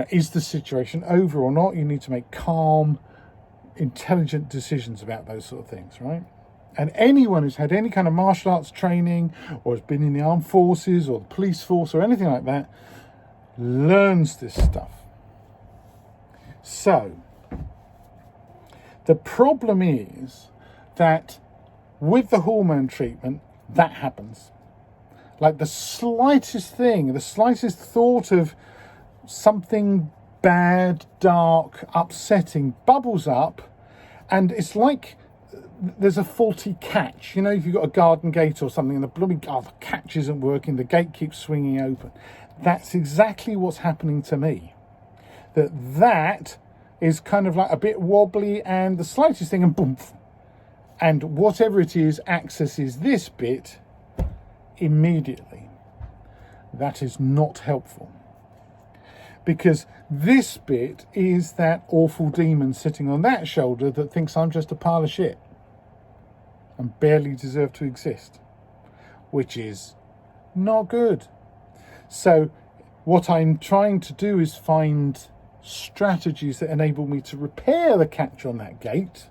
is the situation over or not? You need to make calm, intelligent decisions about those sort of things, right? And anyone who's had any kind of martial arts training or has been in the armed forces or the police force or anything like that learns this stuff. So, the problem is that with the hormone treatment, that happens. Like the slightest thing, the slightest thought of something bad, dark, upsetting bubbles up, and it's like there's a faulty catch. If you've got a garden gate or something and the catch isn't working, the gate keeps swinging open. That's exactly what's happening to me. That is kind of like a bit wobbly, and the slightest thing and boom. And whatever it is accesses this bit immediately. That is not helpful. Because this bit is that awful demon sitting on that shoulder that thinks I'm just a pile of shit and barely deserve to exist, which is not good. So what I'm trying to do is find strategies that enable me to repair the catch on that gate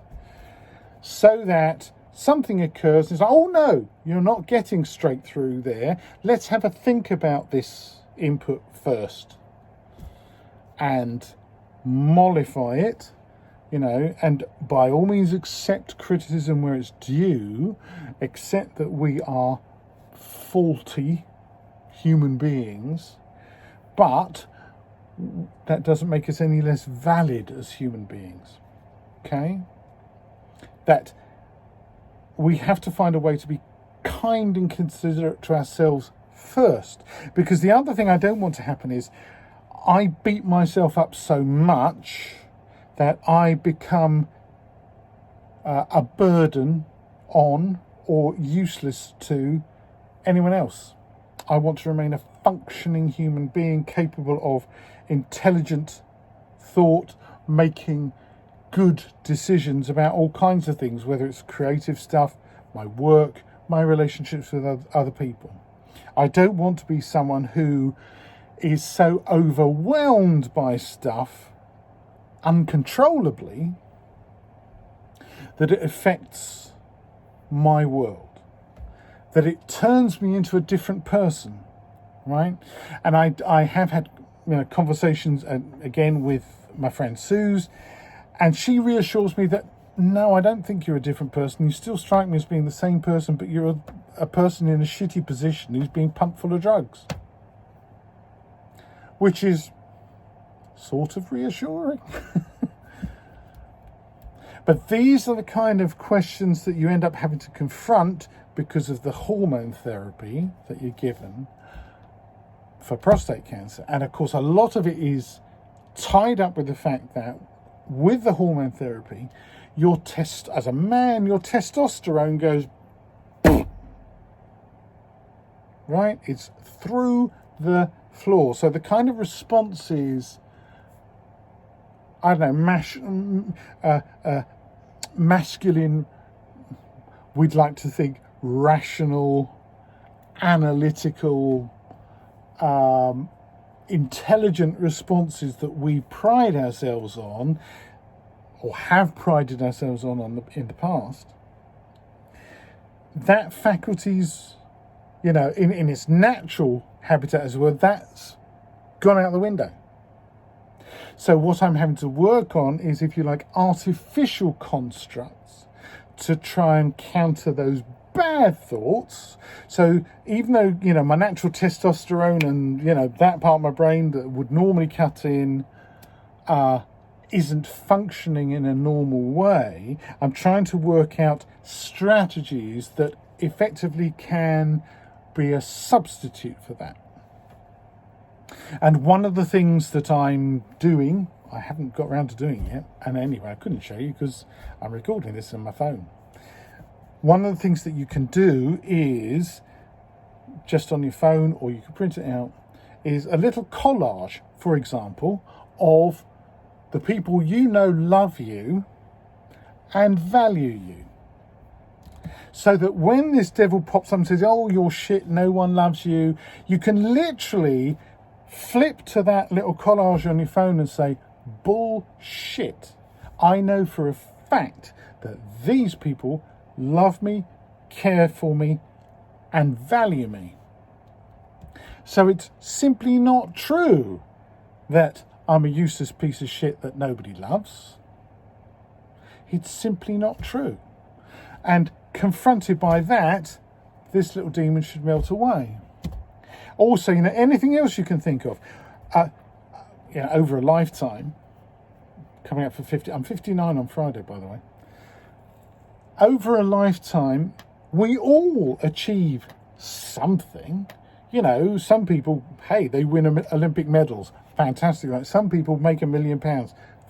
so that something occurs and it's like, oh no, you're not getting straight through there. Let's have a think about this input first and mollify it, and by all means accept criticism where it's due, accept that we are faulty human beings, but that doesn't make us any less valid as human beings, okay? That we have to find a way to be kind and considerate to ourselves first, because the other thing I don't want to happen is I beat myself up so much that I become a burden on or useless to anyone else. I want to remain a functioning human being capable of intelligent thought, making good decisions about all kinds of things, whether it's creative stuff, my work, my relationships with other people. I don't want to be someone who is so overwhelmed by stuff uncontrollably that it affects my world, that it turns me into a different person, right? And I have had conversations again with my friend Suze, and she reassures me that no, I don't think you're a different person. You still strike me as being the same person, but you're a person in a shitty position who's being pumped full of drugs. Which is sort of reassuring. But these are the kind of questions that you end up having to confront because of the hormone therapy that you're given for prostate cancer. And of course, a lot of it is tied up with the fact that with the hormone therapy, as a man, your testosterone goes right? It's through the floor. So the kind of responses, I don't know, masculine, we'd like to think rational, analytical, intelligent responses that we pride ourselves on, or have prided ourselves on in the past, that faculty's, in its natural habitat as well, that's gone out the window. So what I'm having to work on is, if you like, artificial constructs to try and counter those bad thoughts. So even though, my natural testosterone and, that part of my brain that would normally cut in isn't functioning in a normal way, I'm trying to work out strategies that effectively can be a substitute for that. And one of the things that I'm doing, I haven't got around to doing yet, and anyway, I couldn't show you because I'm recording this on my phone. One of the things that you can do is, just on your phone, or you can print it out, is a little collage, for example, of the people love you and value you. So that when this devil pops up and says, oh, you're shit, no one loves you, you can literally flip to that little collage on your phone and say, bullshit. I know for a fact that these people love me, care for me, and value me. So it's simply not true that I'm a useless piece of shit that nobody loves. It's simply not true. And confronted by that, this little demon should melt away. Also, anything else you can think of, over a lifetime, coming up for 50, I'm 59 on Friday, by the way. Over a lifetime, we all achieve something. Some people, hey, they win Olympic medals. Fantastic. Right? Some people make £1 million.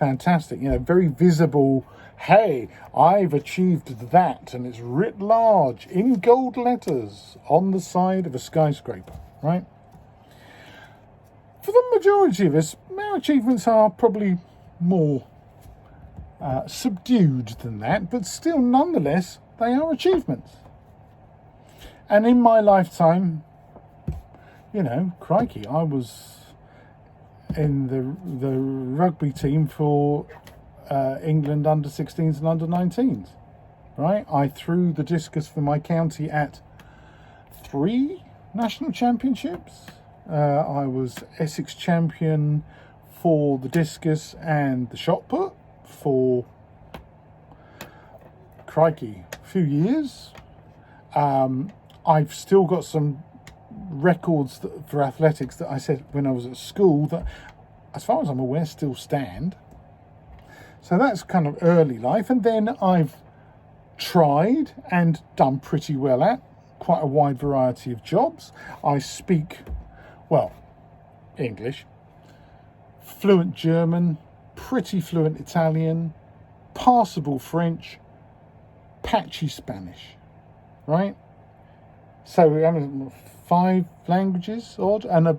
fantastic. Very visible. Hey, I've achieved that, and it's writ large in gold letters on the side of a skyscraper, right? For the majority of us, our achievements are probably more subdued than that, but still, nonetheless, they are achievements. And in my lifetime, crikey, I was in the rugby team for England under 16s and under 19s, right? I threw the discus for my county at 3 national championships. I was Essex champion for the discus and the shot put for, crikey, a few years. I've still got some records for athletics that I set when I was at school that, as far as I'm aware, still stand. So that's kind of early life. And then I've tried and done pretty well at quite a wide variety of jobs. I speak, English, fluent German, pretty fluent Italian, passable French, patchy Spanish, right? So 5 languages odd, and a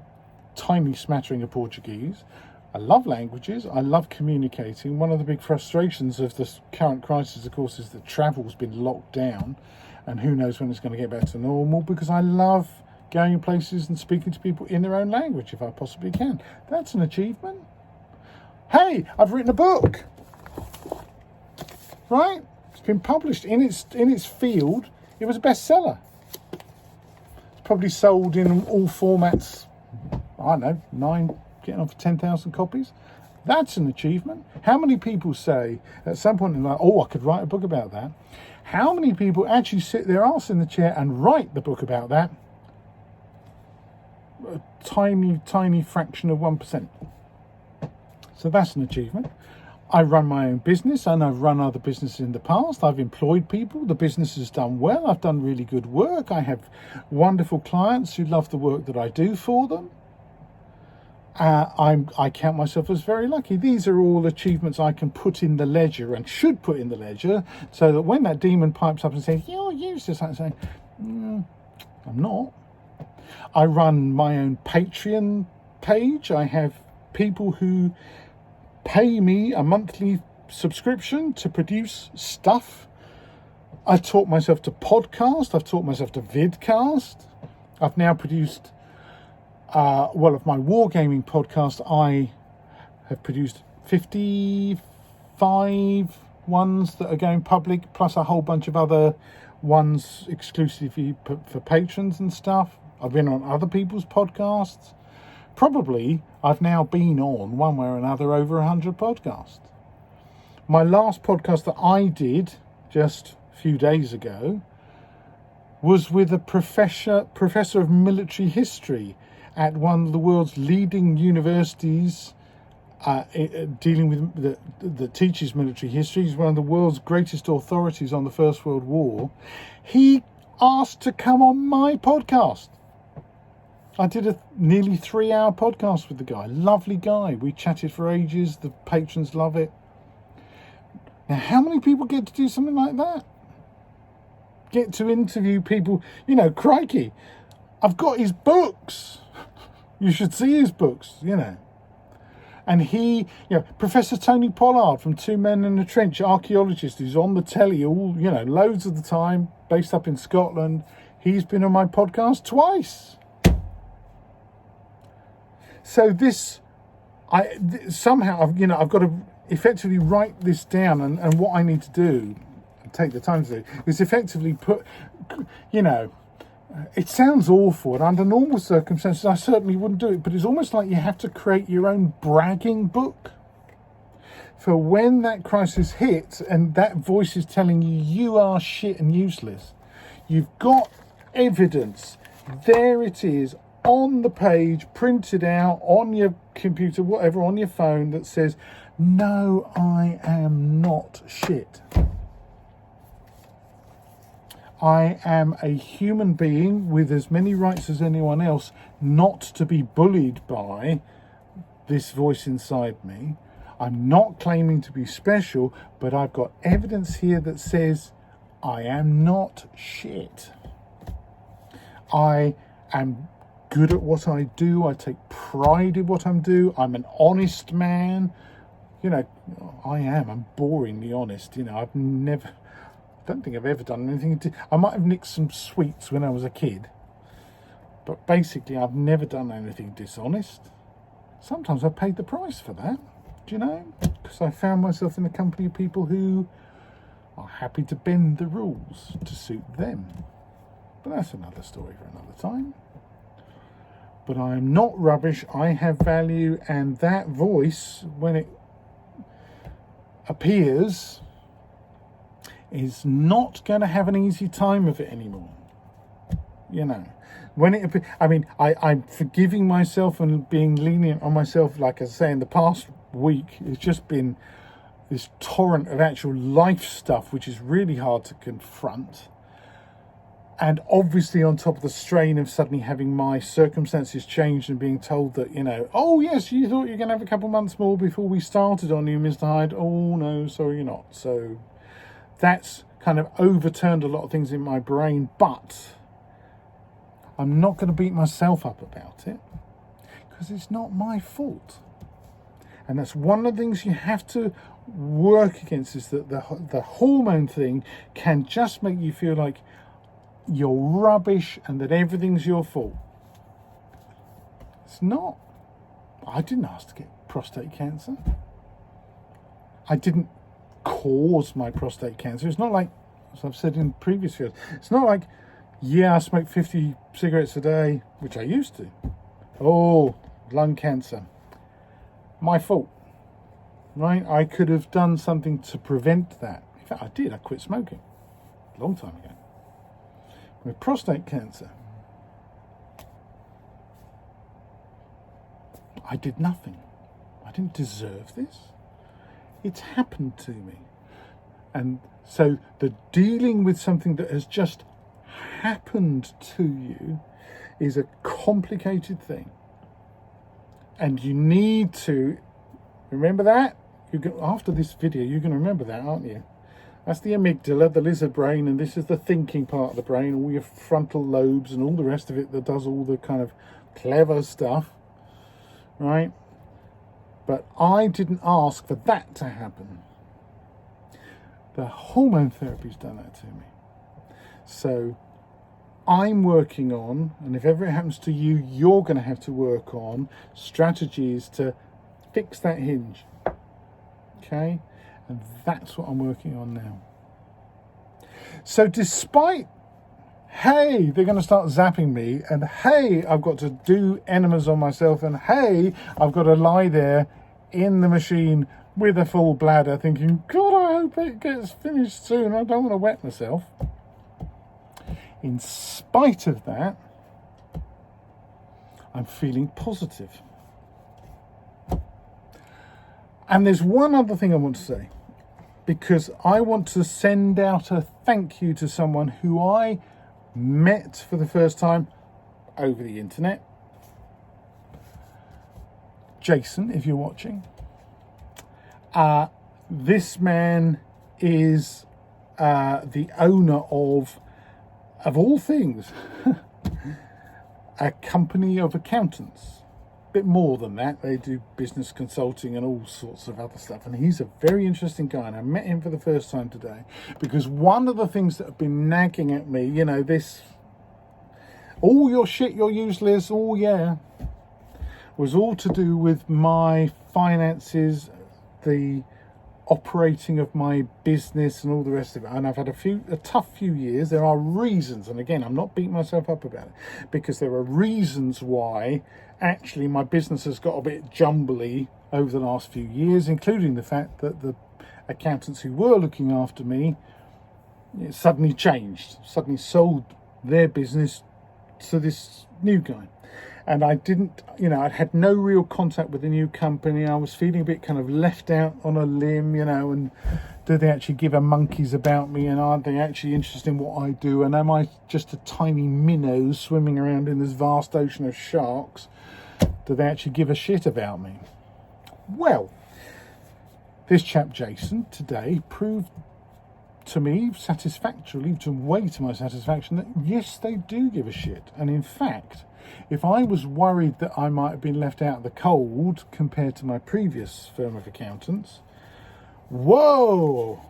tiny smattering of Portuguese. I love languages. I love communicating. One of the big frustrations of this current crisis, of course, is that travel's been locked down, and who knows when it's going to get back to normal, because I love going places and speaking to people in their own language if I possibly can. That's an achievement. Hey, I've written a book, right? It's been published in its field. It was a bestseller. It's probably sold in all formats, I don't know, 9, getting on for 10,000 copies. That's an achievement. How many people say at some point in life, I could write a book about that? How many people actually sit their arse in the chair and write the book about that? A tiny, tiny fraction of 1%. So that's an achievement. I run my own business, and I've run other businesses in the past. I've employed people. The business has done well. I've done really good work. I have wonderful clients who love the work that I do for them. I count myself as very lucky. These are all achievements I can put in the ledger and should put in the ledger, so that when that demon pipes up and says, "You're useless," I say, "I'm not." I run my own Patreon page. I have people who pay me a monthly subscription to produce stuff. I taught myself to podcast. I've taught myself to vidcast. I've now produced of my wargaming podcast, I have produced 55 ones that are going public, plus a whole bunch of other ones exclusively for patrons and stuff. I've been on other people's podcasts. Probably I've now been on, one way or another, over 100 podcasts. My last podcast that I did just a few days ago was with a professor of military history at one of the world's leading universities dealing with that teaches military history. He's one of the world's greatest authorities on the First World War. He asked to come on my podcast. I did a nearly 3-hour podcast with the guy. Lovely guy. We chatted for ages. The patrons love it. Now, how many people get to do something like that? Get to interview people, crikey. I've got his books. You should see his books, And he, Professor Tony Pollard from Two Men in a Trench, archaeologist who's on the telly all, loads of the time, based up in Scotland. He's been on my podcast twice. So I've got to effectively write this down, and what I need to do, take the time to do, is effectively put, it sounds awful, and under normal circumstances I certainly wouldn't do it, but it's almost like you have to create your own bragging book for when that crisis hits and that voice is telling you are shit and useless. You've got evidence. There it is on the page, printed out on your computer, whatever, on your phone, that says, "No, I am not shit. I am a human being with as many rights as anyone else, not to be bullied by this voice inside me. I'm not claiming to be special, but I've got evidence here that says I am not shit. I am good at what I do. I take pride in what I'm doing. I'm an honest man. You know, I'm boringly honest. You know, I don't think I've ever done anything. I might have nicked some sweets when I was a kid, but basically I've never done anything dishonest. Sometimes I paid the price for that, do you know? Because I found myself in the company of people who are happy to bend the rules to suit them. But that's another story for another time. But I am not rubbish. I have value, and that voice, when it appears, is not going to have an easy time of it anymore. You know, when it, I'm forgiving myself and being lenient on myself. Like I say, in the past week, it's just been this torrent of actual life stuff, which is really hard to confront. And obviously on top of the strain of suddenly having my circumstances changed and being told that, you know, oh yes, you thought you were going to have a couple months more before we started on you, Mr. Hyde. Oh no, sorry, you're not. So that's kind of overturned a lot of things in my brain, but I'm not going to beat myself up about it because it's not my fault. And that's one of the things you have to work against, is that the hormone thing can just make you feel like you're rubbish and that everything's your fault. It's not. I didn't ask to get prostate cancer. I didn't cause my prostate cancer. It's not like, as I've said in previous videos, it's not like, yeah, I smoke 50 cigarettes a day, which I used to. Oh, lung cancer. My fault, right? I could have done something to prevent that. In fact, I did. I quit smoking a long time ago. With prostate cancer, I did nothing. I didn't deserve this. It's happened to me. And so the dealing with something that has just happened to you is a complicated thing. And you need to remember that. After this video, you're going to remember that, aren't you? That's the amygdala, the lizard brain, and this is the thinking part of the brain, all your frontal lobes and all the rest of it that does all the kind of clever stuff, right? But I didn't ask for that to happen. The hormone therapy's done that to me. So I'm working on, and if ever it happens to you, you're going to have to work on strategies to fix that hinge. Okay? And that's what I'm working on now. So despite, hey, they're going to start zapping me, and hey, I've got to do enemas on myself, and hey, I've got to lie there in the machine with a full bladder thinking, God, I hope it gets finished soon. I don't want to wet myself. In spite of that, I'm feeling positive. And there's one other thing I want to say, because I want to send out a thank you to someone who I met for the first time over the internet. Jason, if you're watching. This man is the owner of all things, a company of accountants. Bit more than that, they do business consulting and all sorts of other stuff, and he's a very interesting guy, and I met him for the first time today because one of the things that have been nagging at me, you know, this all your shit, you're useless, oh yeah, was all to do with my finances, the operating of my business and all the rest of it. And I've had a tough few years. There are reasons, and again, I'm not beating myself up about it, because there are reasons why actually my business has got a bit jumbly over the last few years, including the fact that the accountants who were looking after me suddenly changed, suddenly sold their business to this new guy. And I didn't, you know, I'd had no real contact with the new company. I was feeling a bit kind of left out on a limb, you know, and do they actually give a monkeys about me, and are they actually interested in what I do, and am I just a tiny minnow swimming around in this vast ocean of sharks? Do they actually give a shit about me? Well, this chap Jason today proved to me satisfactorily, way to my satisfaction, that yes, they do give a shit. And in fact, if I was worried that I might have been left out of the cold compared to my previous firm of accountants, whoa,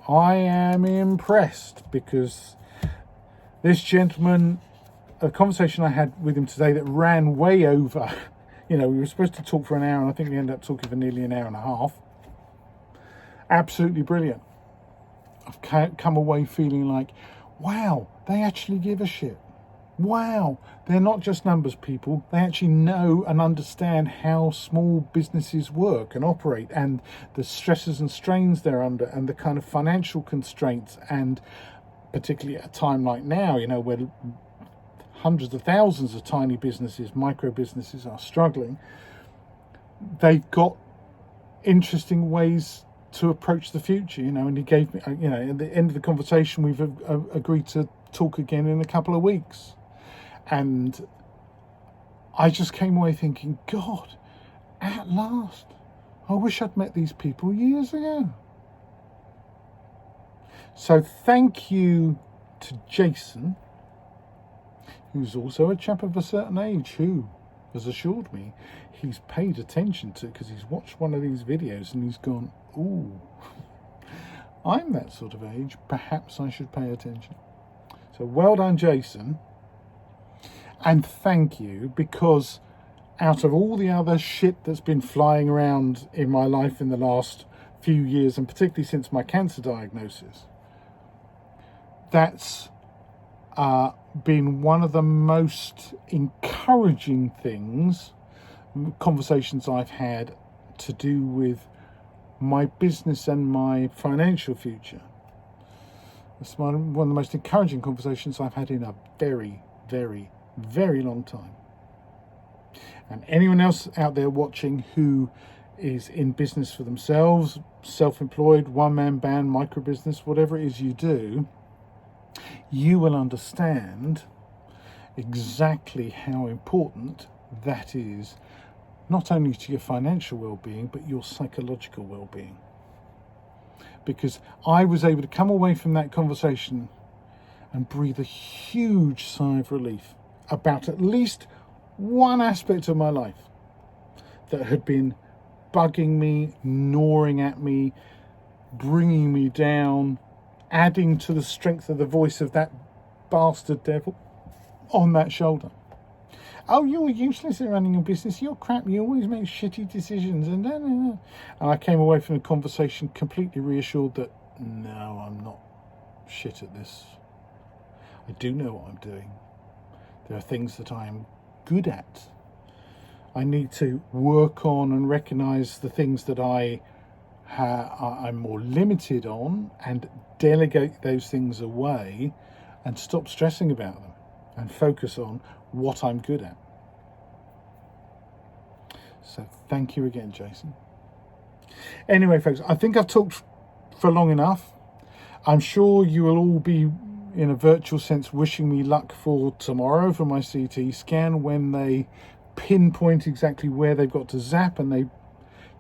I am impressed, because this gentleman, a conversation I had with him today that ran way over, we were supposed to talk for an hour and I think we ended up talking for nearly an hour and a half. Absolutely brilliant. I've come away feeling like, wow, they actually give a shit. Wow, they're not just numbers people. They actually know and understand how small businesses work and operate, and the stresses and strains they're under, and the kind of financial constraints, and particularly at a time like now, where hundreds of thousands of tiny businesses, micro businesses are struggling. They've got interesting ways to approach the future, and he gave me, at the end of the conversation, we've agreed to talk again in a couple of weeks. And I just came away thinking, God, at last, I wish I'd met these people years ago. So thank you to Jason, who's also a chap of a certain age, who has assured me he's paid attention to, because he's watched one of these videos and he's gone, ooh, I'm that sort of age, perhaps I should pay attention. So well done, Jason. And thank you, because out of all the other shit that's been flying around in my life in the last few years, and particularly since my cancer diagnosis, that's been one of the most encouraging conversations I've had to do with my business and my financial future. It's one of the most encouraging conversations I've had in a very, very, very long time. And anyone else out there watching who is in business for themselves, self-employed, one-man band, micro business, whatever it is you do, you will understand exactly how important that is, not only to your financial well-being, but your psychological well-being. Because I was able to come away from that conversation and breathe a huge sigh of relief about at least one aspect of my life that had been bugging me, gnawing at me, bringing me down, adding to the strength of the voice of that bastard devil on that shoulder. Oh, you're useless at running a business. You're crap. You always make shitty decisions. And And I came away from the conversation completely reassured that, no, I'm not shit at this. I do know what I'm doing. There are things that I am good at. I need to work on and recognise the things that I'm more limited on, and delegate those things away and stop stressing about them and focus on what I'm good at. So thank you again, Jason. Anyway, folks, I think I've talked for long enough. I'm sure you will all be, in a virtual sense, wishing me luck for tomorrow for my CT scan, when they pinpoint exactly where they've got to zap and they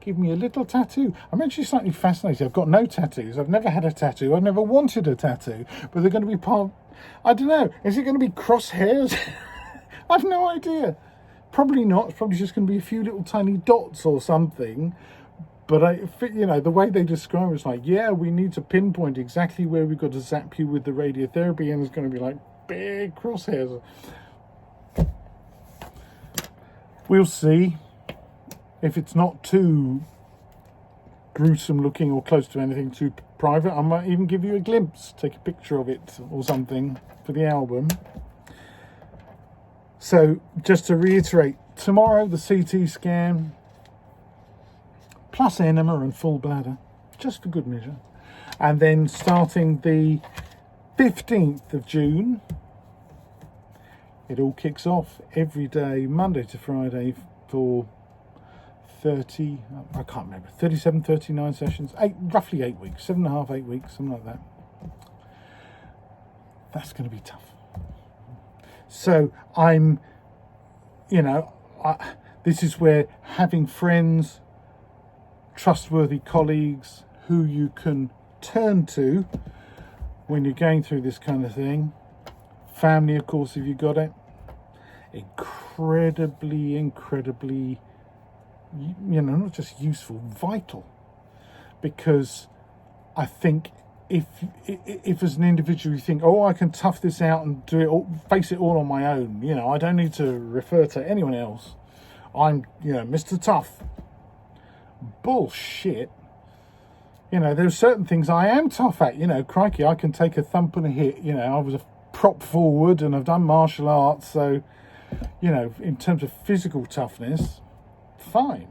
give me a little tattoo. I'm actually slightly fascinated. I've got no tattoos. I've never had a tattoo. I've never wanted a tattoo. But they're going to be I don't know. Is it going to be crosshairs? I've no idea. Probably not. It's probably just going to be a few little tiny dots or something. But the way they describe it is like, yeah, we need to pinpoint exactly where we've got to zap you with the radiotherapy, and it's going to be like big crosshairs. We'll see. If it's not too gruesome looking or close to anything too private, I might even give you a glimpse, take a picture of it or something for the album. So just to reiterate, tomorrow the CT scan, plus enema and full bladder, just for good measure. And then starting the 15th of June, it all kicks off every day, Monday to Friday, for 37, 39 sessions, roughly 8 weeks, 7.5, 8 weeks, something like that. That's going to be tough. So I'm, this is where having friends trustworthy colleagues who you can turn to when you're going through this kind of thing. Family, of course, if you got it. Incredibly, not just useful, vital. Because I think if as an individual you think, oh, I can tough this out and do it all, face it all on my own, I don't need to refer to anyone else, I'm Mr. Tough. Bullshit. There are certain things I am tough at. Crikey, I can take a thump and a hit. I was a prop forward and I've done martial arts, so in terms of physical toughness, fine.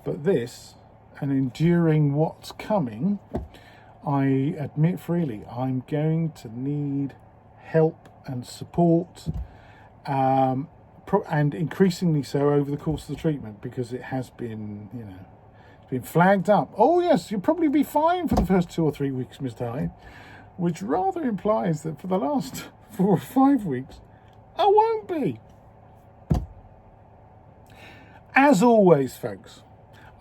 But this, and enduring what's coming, I admit freely, I'm going to need help and support, and increasingly so over the course of the treatment, because it has been, it's been flagged up. Oh yes, you'll probably be fine for the first 2 or 3 weeks, Mr. Hyde, which rather implies that for the last 4 or 5 weeks, I won't be. As always, folks,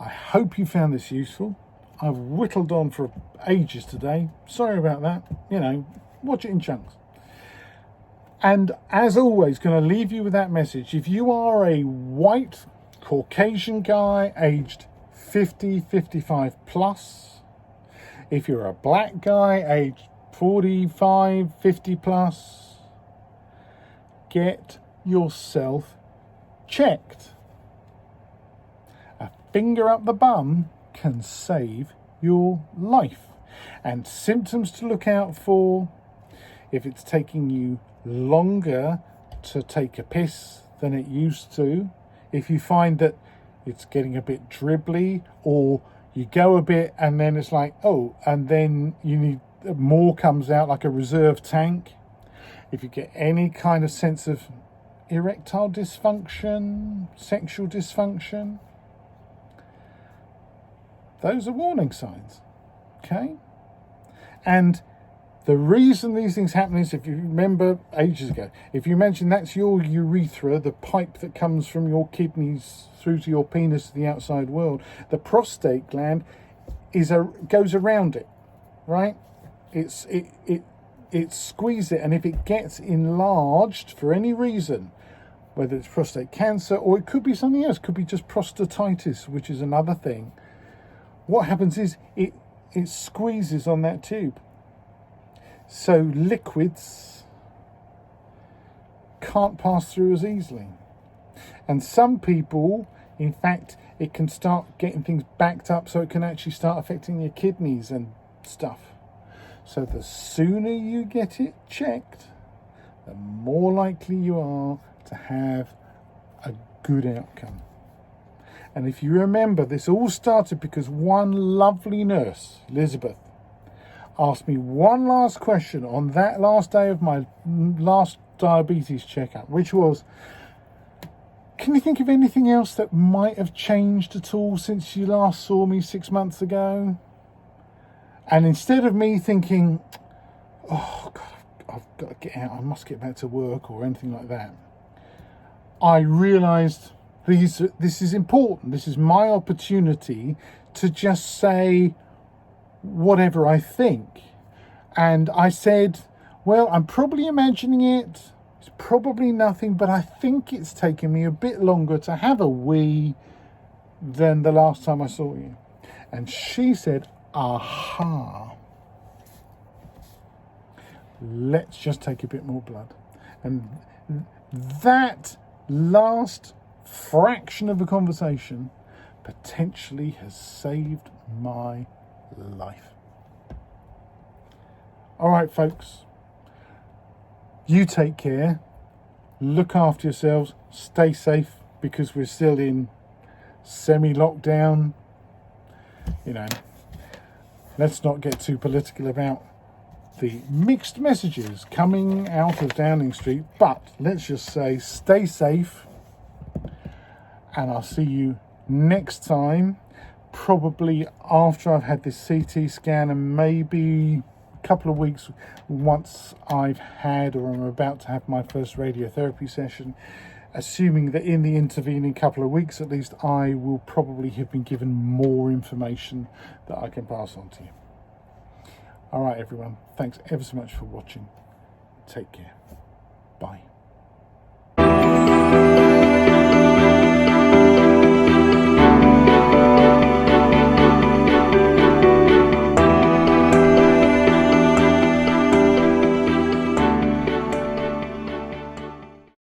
I hope you found this useful. I've whittled on for ages today. Sorry about that. Watch it in chunks. And as always, going to leave you with that message. If you are a white Caucasian guy aged 50, 55 plus, if you're a black guy aged 45, 50 plus, get yourself checked. A finger up the bum can save your life. And symptoms to look out for: if it's taking you longer to take a piss than it used to, if you find that it's getting a bit dribbly, or you go a bit and then it's like, oh, and then you need more, comes out like a reserve tank, if you get any kind of sense of erectile dysfunction, sexual dysfunction, those are warning signs, okay? And the reason these things happen is, if you remember ages ago, if you mention that's your urethra, the pipe that comes from your kidneys through to your penis to the outside world, the prostate gland goes around it, right? It squeezes it, and if it gets enlarged for any reason, whether it's prostate cancer or it could be something else, could be just prostatitis, which is another thing, what happens is it squeezes on that tube. So liquids can't pass through as easily. And some people, in fact, it can start getting things backed up, so it can actually start affecting your kidneys and stuff. So the sooner you get it checked, the more likely you are to have a good outcome. And if you remember, this all started because one lovely nurse, Elizabeth, asked me one last question on that last day of my last diabetes checkup, which was, can you think of anything else that might have changed at all since you last saw me 6 months ago? And instead of me thinking, oh God, I've got to get out, I must get back to work or anything like that, I realised this is important. This is my opportunity to just say whatever I think. And I said, well, I'm probably imagining it. It's probably nothing, but I think it's taken me a bit longer to have a wee than the last time I saw you. And she said, aha, let's just take a bit more blood. And that last fraction of a conversation potentially has saved my life. All right, folks, you take care, look after yourselves, stay safe, because we're still in semi-lockdown. Let's not get too political about the mixed messages coming out of Downing Street, but let's just say stay safe, and I'll see you next time, probably after I've had this CT scan, and maybe a couple of weeks once I've had, or I'm about to have, my first radiotherapy session. assuming that in the intervening couple of weeks at least, I will probably have been given more information that I can pass on to you. All right, everyone. Thanks ever so much for watching. Take care. Bye.